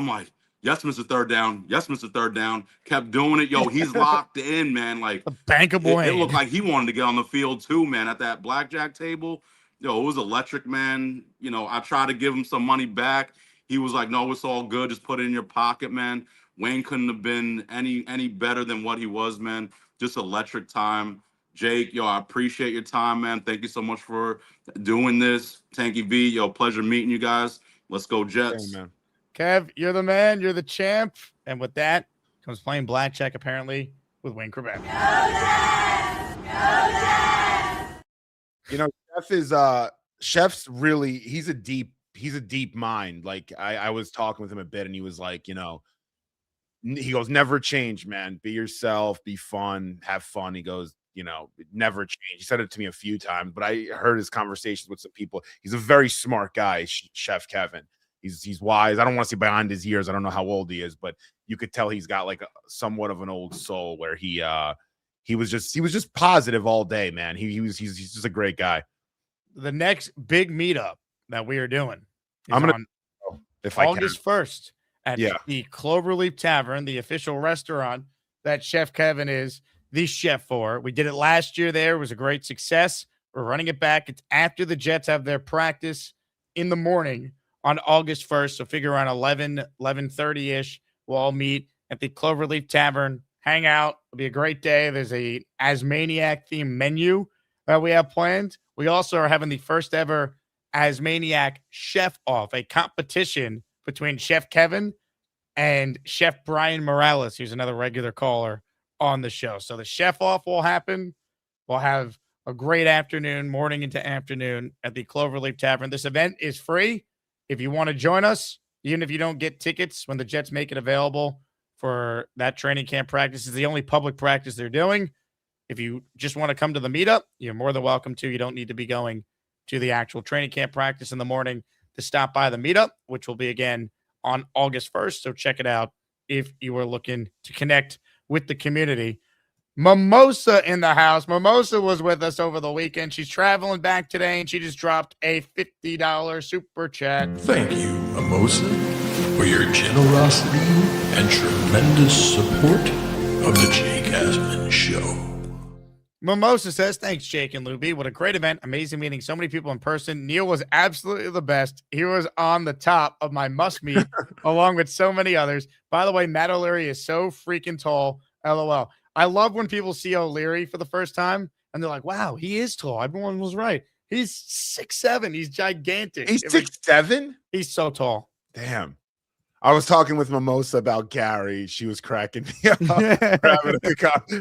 like, yes, Mr. Third Down. Yes, Mr. Third Down. Kept doing it. He's locked in, man. Like, the Bank of Wayne. It looked like he wanted to get on the field too, man, at that blackjack table. It was electric, man. I tried to give him some money back. He was like, no, it's all good. Just put it in your pocket, man. Wayne couldn't have been any better than what he was, man. Just electric time. Jake, I appreciate your time, man. Thank you so much for doing this. Tanky V, pleasure meeting you guys. Let's go Jets. Hey, man. Kev, you're the man. You're the champ. And with that comes playing blackjack, apparently, with Wayne Chrebet. Chef's really, he's a deep mind. Like I was talking with him a bit and he was like, he goes, never change, man. Be yourself, be fun, have fun. He goes, never change. He said it to me a few times, but I heard his conversations with some people. He's a very smart guy, Chef Kevin. He's wise. I don't want to say behind his years. I don't know how old he is, but you could tell he's got like somewhat of an old soul where he was just positive all day, man. He's just a great guy. The next big meetup that we are doing is I'm gonna on if August 1st at the Cloverleaf Tavern, the official restaurant that Chef Kevin is the chef for. We did it last year there. It was a great success. We're running it back. It's after the Jets have their practice in the morning on August 1st. So figure around 11:30-ish. We'll all meet at the Cloverleaf Tavern, hang out. It'll be a great day. There's a Asmaniac themed menu that we have planned. We also are having the first ever Asmaniac Chef Off, a competition between Chef Kevin and Chef Brian Morales, who's another regular caller on the show. So the Chef Off will happen. We'll have a great afternoon, morning into afternoon at the Cloverleaf Tavern. This event is free. If you want to join us, even if you don't get tickets when the Jets make it available for that training camp practice, is the only public practice they're doing. If you just want to come to the meetup, you're more than welcome to. You don't need to be going to the actual training camp practice in the morning to stop by the meetup, which will be again on August 1st. So check it out if you are looking to connect with the community. Mimosa in the house. Mimosa was with us over the weekend. She's traveling back today, and she just dropped a $50 super chat. Thank you, Mimosa. for your generosity and tremendous support of the Jake Asman Show. Mimosa says, thanks, Jake and Luby. What a great event. Amazing meeting so many people in person. Neil was absolutely the best. He was on the top of my must meet along with so many others. By the way, Matt O'Leary is so freaking tall. LOL. I love when people see O'Leary for the first time and they're like, wow, he is tall. Everyone was right. He's 6'7". He's gigantic. He's 6'7"? He's so tall. Damn. I was talking with Mimosa about Gary. She was cracking me up.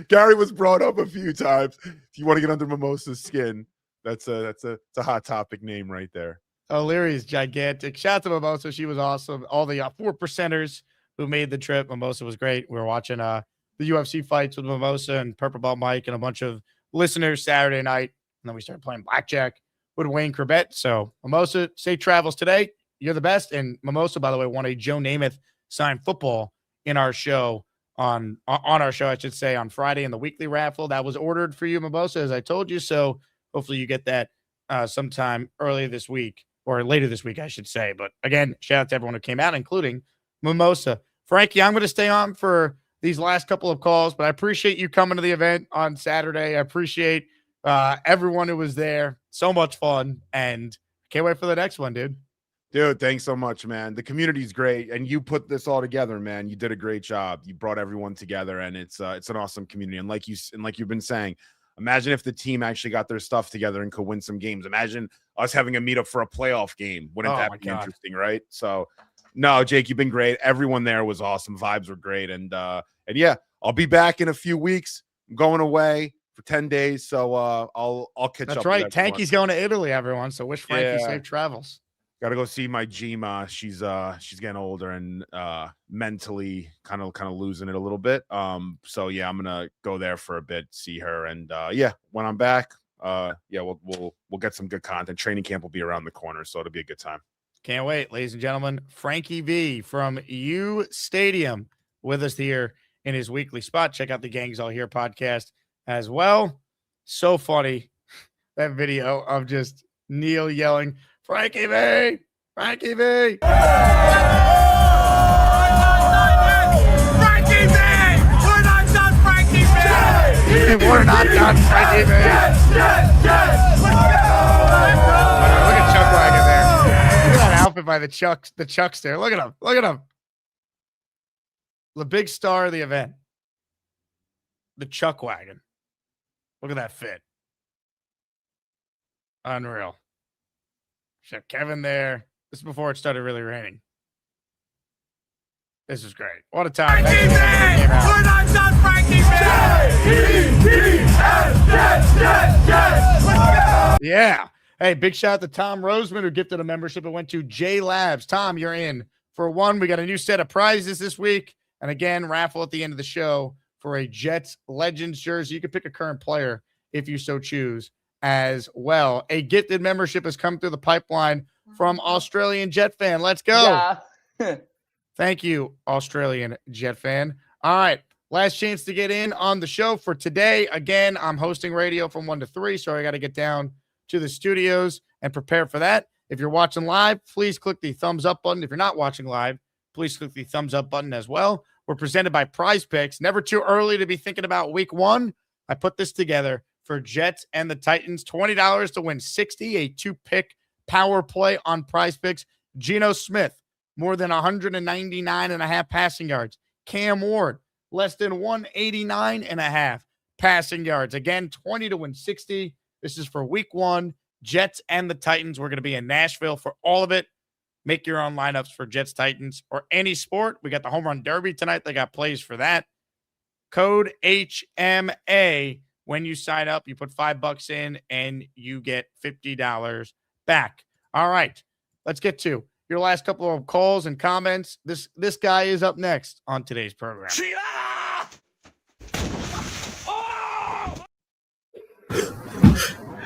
Gary was brought up a few times. If you want to get under Mimosa's skin, that's a hot topic name right there. O'Leary is gigantic. Shout out to Mimosa. She was awesome. All the 4%ers who made the trip. Mimosa was great. We were watching the UFC fights with Mimosa and Purple Belt Mike and a bunch of listeners Saturday night. And then we started playing blackjack with Wayne Chrebet. So Mimosa, safe travels today. You're the best. And Mimosa, by the way, won a Joe Namath signed football in our show on our show, I should say, on Friday in the weekly raffle. That was ordered for you, Mimosa, as I told you. So hopefully you get that sometime early this week or later this week, I should say. But again, shout out to everyone who came out, including Mimosa. Frankie, I'm going to stay on for these last couple of calls, but I appreciate you coming to the event on Saturday. I appreciate everyone who was there. So much fun. And can't wait for the next one, dude. Dude, thanks so much, man. The community's great, and you put this all together, man. You did a great job. You brought everyone together, and it's an awesome community. And like you've been saying, imagine if the team actually got their stuff together and could win some games. Imagine us having a meetup for a playoff game. Wouldn't that be interesting, right? So, no, Jake, you've been great. Everyone there was awesome. Vibes were great, and yeah, I'll be back in a few weeks. I'm going away for 10 days, so I'll catch up. That's right. Tanky's going to Italy, everyone. So wish Frankie safe travels. Got to go see my Gma. She's getting older and mentally kind of losing it a little bit. So yeah, I'm gonna go there for a bit, see her, and yeah, when I'm back, we'll get some good content. Training camp will be around the corner, so it'll be a good time. Can't wait, ladies and gentlemen. Frankie V from uSTADIUM with us here in his weekly spot. Check out the Gangs All Here podcast as well. So funny, that video of just Neil yelling, Frankie V! Frankie V! Frankie V! We're not done, Frankie V! We're not done, Frankie V! Look at Chuck Wagon there. Look at that outfit by the Chucks there. Look at him. Look at him. The big star of the event. The Chuck Wagon. Look at that fit. Unreal. Chef Kevin there. This is before it started really raining. This is great. What a time. Frankie V! We're not done, Frankie V! Yeah. Hey, big shout out to Tom Roseman, who gifted a membership. It went to J Labs. Tom, you're in. For one, we got a new set of prizes this week. And again, raffle at the end of the show for a Jets Legends jersey. You can pick a current player if you so choose as well. A gifted membership has come through the pipeline from Australian Jet Fan. Let's go. Yeah. Thank you, Australian Jet Fan. All right. Last chance to get in on the show for today. Again, I'm hosting radio from 1 to 3, so I got to get down to the studios and prepare for that. If you're watching live, please click the thumbs up button. If you're not watching live, please click the thumbs up button as well. We're presented by PrizePicks. Never too early to be thinking about week one. I put this together for Jets and the Titans. $20 to win 60, a 2-pick power play on PrizePicks. Geno Smith, more than 199.5 passing yards. Cam Ward, less than 189.5 passing yards. Again, 20 to win 60. This is for week one. Jets and the Titans. We're going to be in Nashville for all of it. Make your own lineups for Jets, Titans, or any sport. We got the Home Run Derby tonight. They got plays for that. Code HMA. When you sign up, you put $5 in and you get $50 back. All right, let's get to your last couple of calls and comments. This guy is up next on today's program.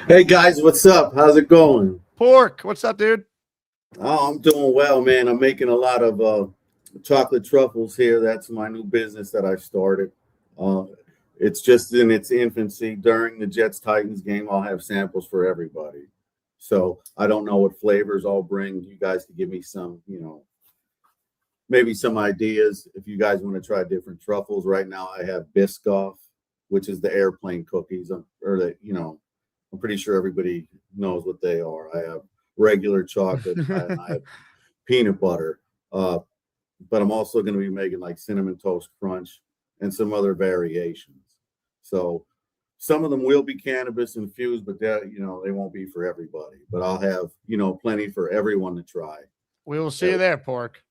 Hey guys, what's up? How's it going? Pork, what's up, dude? Oh, I'm doing well, man. I'm making a lot of chocolate truffles here. That's my new business that I started. It's just in its infancy. During the Jets-Titans game, I'll have samples for everybody. So I don't know what flavors I'll bring. You guys can give me some, maybe some ideas if you guys want to try different truffles. Right now, I have Biscoff, which is the airplane cookies, I'm pretty sure everybody knows what they are. I have regular chocolate and I have peanut butter. But I'm also going to be making like cinnamon toast crunch and some other variations. So some of them will be cannabis infused, but they won't be for everybody. But I'll have, plenty for everyone to try. We will see you there, Pork.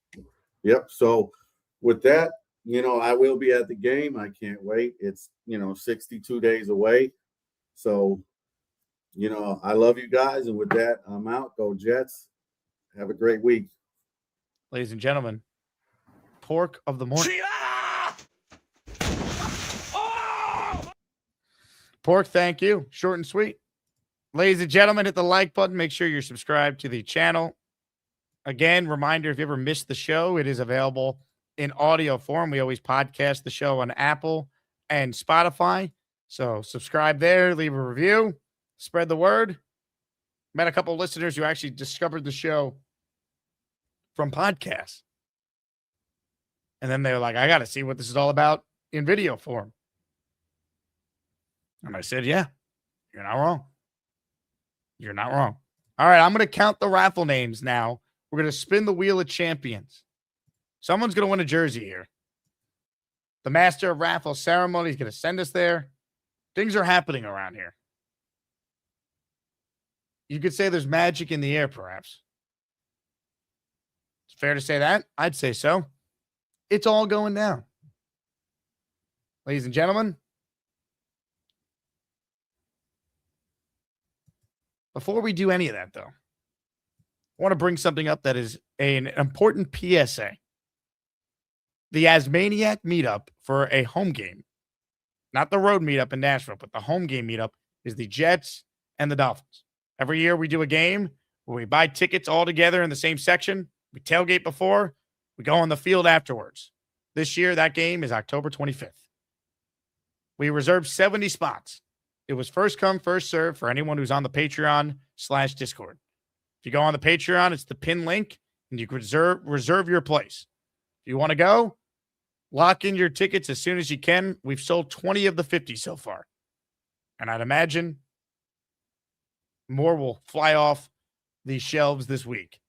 Yep. So with that, I will be at the game. I can't wait. It's, 62 days away. So, I love you guys. And with that, I'm out. Go Jets. Have a great week. Ladies and gentlemen, Pork of the morning. Pork, thank you. Short and sweet. Ladies and gentlemen, hit the like button. Make sure you're subscribed to the channel. Again, reminder, if you ever missed the show, it is available in audio form. We always podcast the show on Apple and Spotify. So subscribe there, leave a review, spread the word. Met a couple of listeners who actually discovered the show from podcasts. And then they were like, I got to see what this is all about in video form. And I said, yeah, you're not wrong. You're not wrong. All right, I'm going to count the raffle names now. We're going to spin the wheel of champions. Someone's going to win a jersey here. The master of raffle ceremony is going to send us there. Things are happening around here. You could say there's magic in the air, perhaps. It's fair to say that? I'd say so. It's all going down. Ladies and gentlemen, before we do any of that, though, I want to bring something up that is an important PSA. The Asmaniac meetup for a home game, not the road meetup in Nashville, but the home game meetup, is the Jets and the Dolphins. Every year we do a game where we buy tickets all together in the same section. We tailgate before. We go on the field afterwards. This year, that game is October 25th. We reserved 70 spots. It was first come, first serve for anyone who's on the Patreon/Discord. If you go on the Patreon, it's the pin link, and you can reserve your place. If you want to go, lock in your tickets as soon as you can. We've sold 20 of the 50 so far. And I'd imagine more will fly off the shelves this week.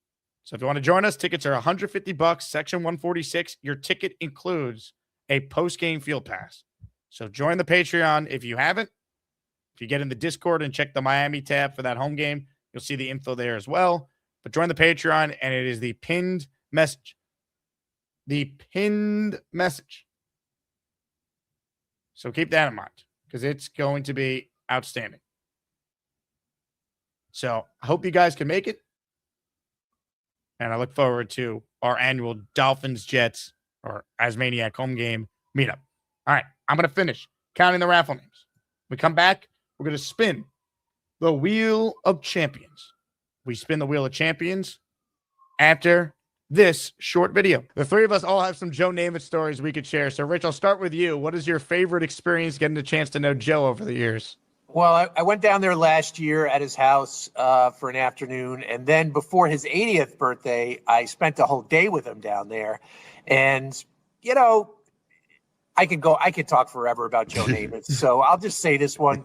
So if you want to join us, tickets are $150, section 146. Your ticket includes a post-game field pass. So join the Patreon if you haven't. If you get in the Discord and check the Miami tab for that home game, you'll see the info there as well. But join the Patreon, and it is the pinned message. The pinned message. So keep that in mind because it's going to be outstanding. So I hope you guys can make it. And I look forward to our annual Dolphins-Jets or Asmaniac home game meetup. All right, I'm going to finish counting the raffle names. When we come back, we're going to spin the Wheel of Champions. We spin the Wheel of Champions after this short video. The three of us all have some Joe Namath stories we could share. So, Rich, I'll start with you. What is your favorite experience getting the chance to know Joe over the years? Well, I went down there last year at his house for an afternoon. And then before his 80th birthday, I spent a whole day with him down there. And, I could talk forever about Joe Namath. So I'll just say this one.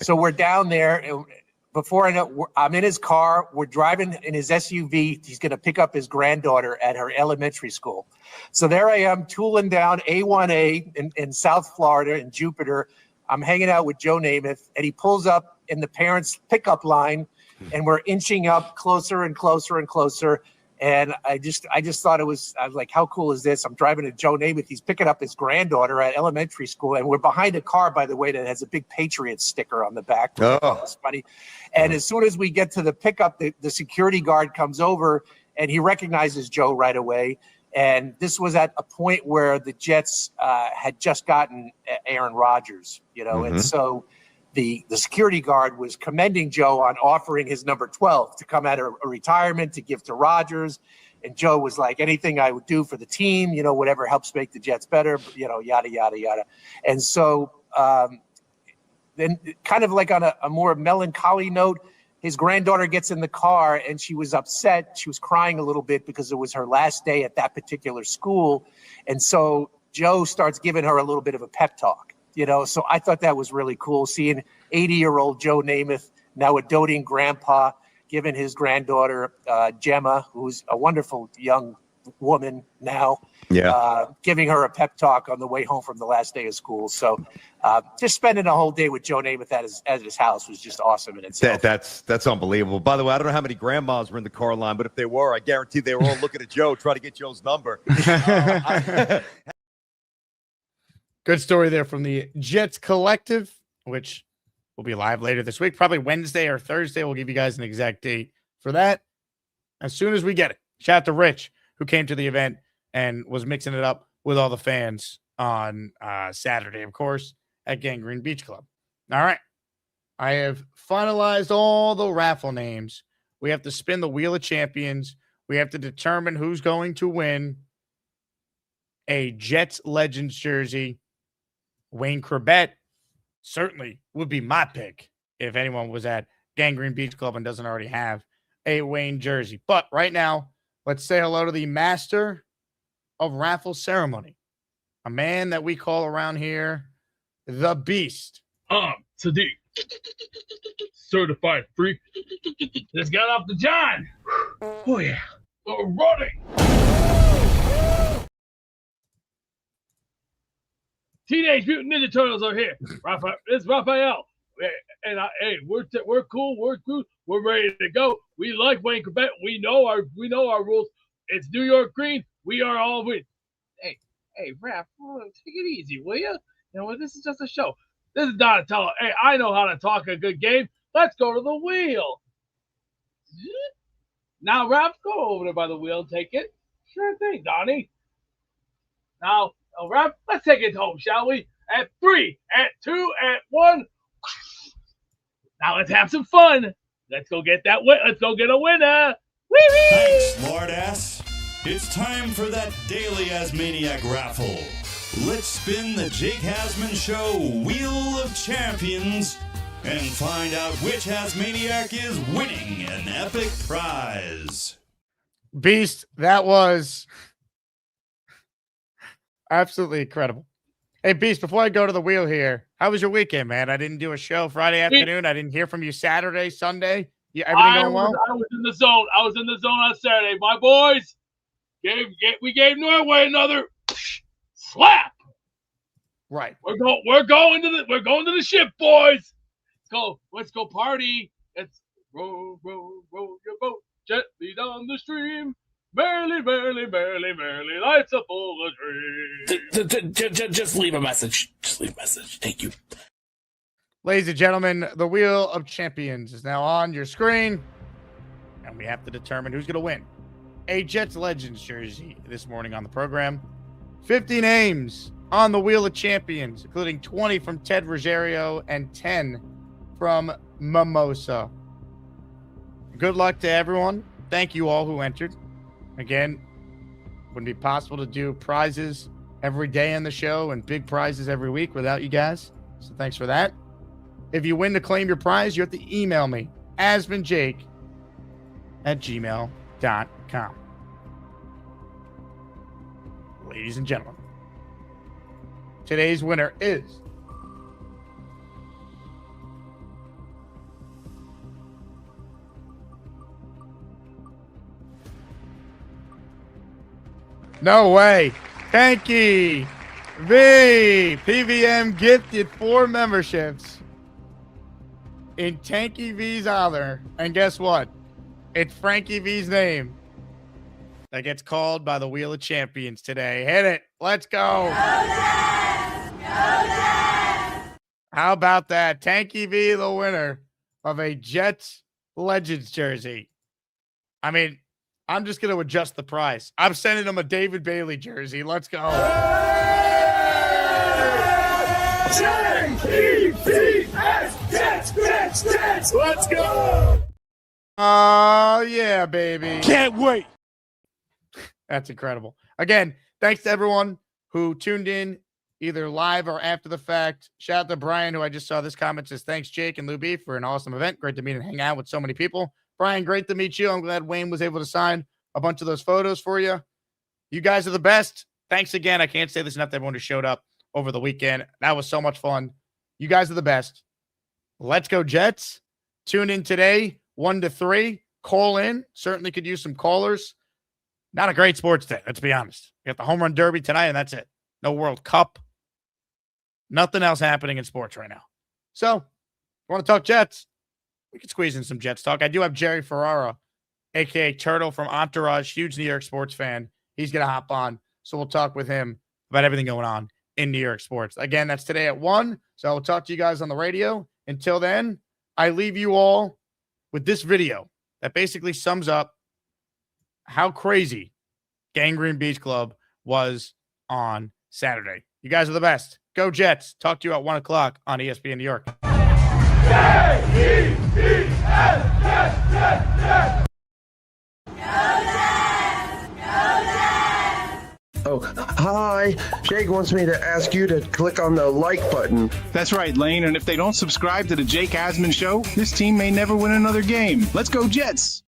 So we're down there. And before I know, I'm in his car. We're driving in his SUV. He's going to pick up his granddaughter at her elementary school. So there I am, tooling down A1A in South Florida in Jupiter. I'm hanging out with Joe Namath, and he pulls up in the parents' pickup line, and we're inching up closer and closer and closer. And I just thought I was like, how cool is this? I'm driving to Joe Namath. He's picking up his granddaughter at elementary school. And we're behind a car, by the way, that has a big Patriots sticker on the back. Oh. That's funny. And as soon as we get to the pickup, the security guard comes over and he recognizes Joe right away. And this was at a point where the Jets had just gotten Aaron Rodgers, and so the security guard was commending Joe on offering his number 12 to come out of a retirement to give to Rodgers. And Joe was like, anything I would do for the team, whatever helps make the Jets better, yada, yada, yada. And so then kind of like on a more melancholy note, his granddaughter gets in the car and she was upset. She was crying a little bit because it was her last day at that particular school. And so Joe starts giving her a little bit of a pep talk, So I thought that was really cool, seeing 80-year-old Joe Namath, now a doting grandpa, giving his granddaughter, Gemma, who's a wonderful young woman now, giving her a pep talk on the way home from the last day of school. So just spending a whole day with Joe Namath at his house was just awesome in itself. That's unbelievable. By the way, I don't know how many grandmas were in the car line, but if they were, I guarantee they were all looking at Joe, trying to get Joe's number. Good story there from the Jets Collective, which will be live later this week, probably Wednesday or Thursday. We'll give you guys an exact date for that as soon as we get it. Shout out to Rich, who came to the event and was mixing it up with all the fans on Saturday, of course, at Gangrene Beach Club. All right. I have finalized all the raffle names. We have to spin the Wheel of Champions. We have to determine who's going to win a Jets Legends jersey. Wayne Chrebet certainly would be my pick if anyone was at Gangrene Beach Club and doesn't already have a Wayne jersey. But right now, let's say hello to the master of raffle ceremony, a man that we call around here the Beast. Sadiq, certified freak. Just got off the John. Oh, yeah. We're running. Teenage Mutant Ninja Turtles are here. It's Raphael. And we're cool. We're cool. We're ready to go. We like Wayne Chrebet. We know our rules. It's New York green. We are all with. Hey, Raph, take it easy, will you? You know what? This is just a show. This is Donatello. Hey, I know how to talk a good game. Let's go to the wheel. Now, Raph, go over there by the wheel and take it. Sure thing, Donnie. Now, Raph, let's take it home, shall we? At 3, at 2, at 1. Now let's have some fun. Let's go get that win. Let's go get a winner. Whee-wee! Thanks, smartass. It's time for that daily Asmaniac raffle. Let's spin the Jake Hasman Show Wheel of Champions and find out which Asmaniac is winning an epic prize. Beast, that was absolutely incredible. Hey, Beast, before I go to the wheel here, how was your weekend, man? I didn't do a show Friday afternoon. I didn't hear from you Saturday, Sunday. Everything going well? I was in the zone. I was in the zone on Saturday. My boys, we gave Norway another slap. Right. We're going to the ship, boys. Let's go party. Let's row your boat gently down the stream. Merrily, merrily, merrily, merrily, lights up all the dream. Just leave a message. Just leave a message. Thank you. Ladies and gentlemen, the Wheel of Champions is now on your screen, and we have to determine who's going to win a Jets Legends jersey this morning on the program. 50 names on the Wheel of Champions, including 20 from Ted Rogerio and 10 from Mimosa. Good luck to everyone. Thank you all who entered. Again, wouldn't be possible to do prizes every day on the show and big prizes every week without you guys. So thanks for that. If you win to claim your prize, you have to email me, asmanjake@gmail.com. Ladies and gentlemen, today's winner is no way. Tanky V. PVM gifted 4 memberships in Tanky V's honor. And guess what? It's Frankie V's name that gets called by the Wheel of Champions today. Hit it. Let's go. How about that? Tanky V, the winner of a Jets Legends jersey. I mean, I'm just going to adjust the price. I'm sending him a David Bailey jersey. Let's go. Jets. Let's go. Oh, yeah, baby. Can't wait. That's incredible. Again, thanks to everyone who tuned in either live or after the fact. Shout out to Brian, who I just saw this comment, says, thanks, Jake and Lou B, for an awesome event. Great to meet and hang out with so many people. Brian, great to meet you. I'm glad Wayne was able to sign a bunch of those photos for you. You guys are the best. Thanks again. I can't say this enough to everyone who showed up over the weekend. That was so much fun. You guys are the best. Let's go, Jets. Tune in today, 1 to 3. Call in. Certainly could use some callers. Not a great sports day, let's be honest. We got the home run derby tonight, and that's it. No World Cup. Nothing else happening in sports right now. So, if you want to talk Jets, we can squeeze in some Jets talk. I do have Jerry Ferrara, a.k.a. Turtle from Entourage, huge New York sports fan. He's going to hop on, so we'll talk with him about everything going on in New York sports. Again, that's today at 1, so I will talk to you guys on the radio. Until then, I leave you all with this video that basically sums up how crazy Gangrene Beach Club was on Saturday. You guys are the best. Go Jets. Talk to you at 1 o'clock on ESPN New York. Oh, hi. Jake wants me to ask you to click on the like button. That's right, Lane. And if they don't subscribe to the Jake Asman Show, this team may never win another game. Let's go Jets.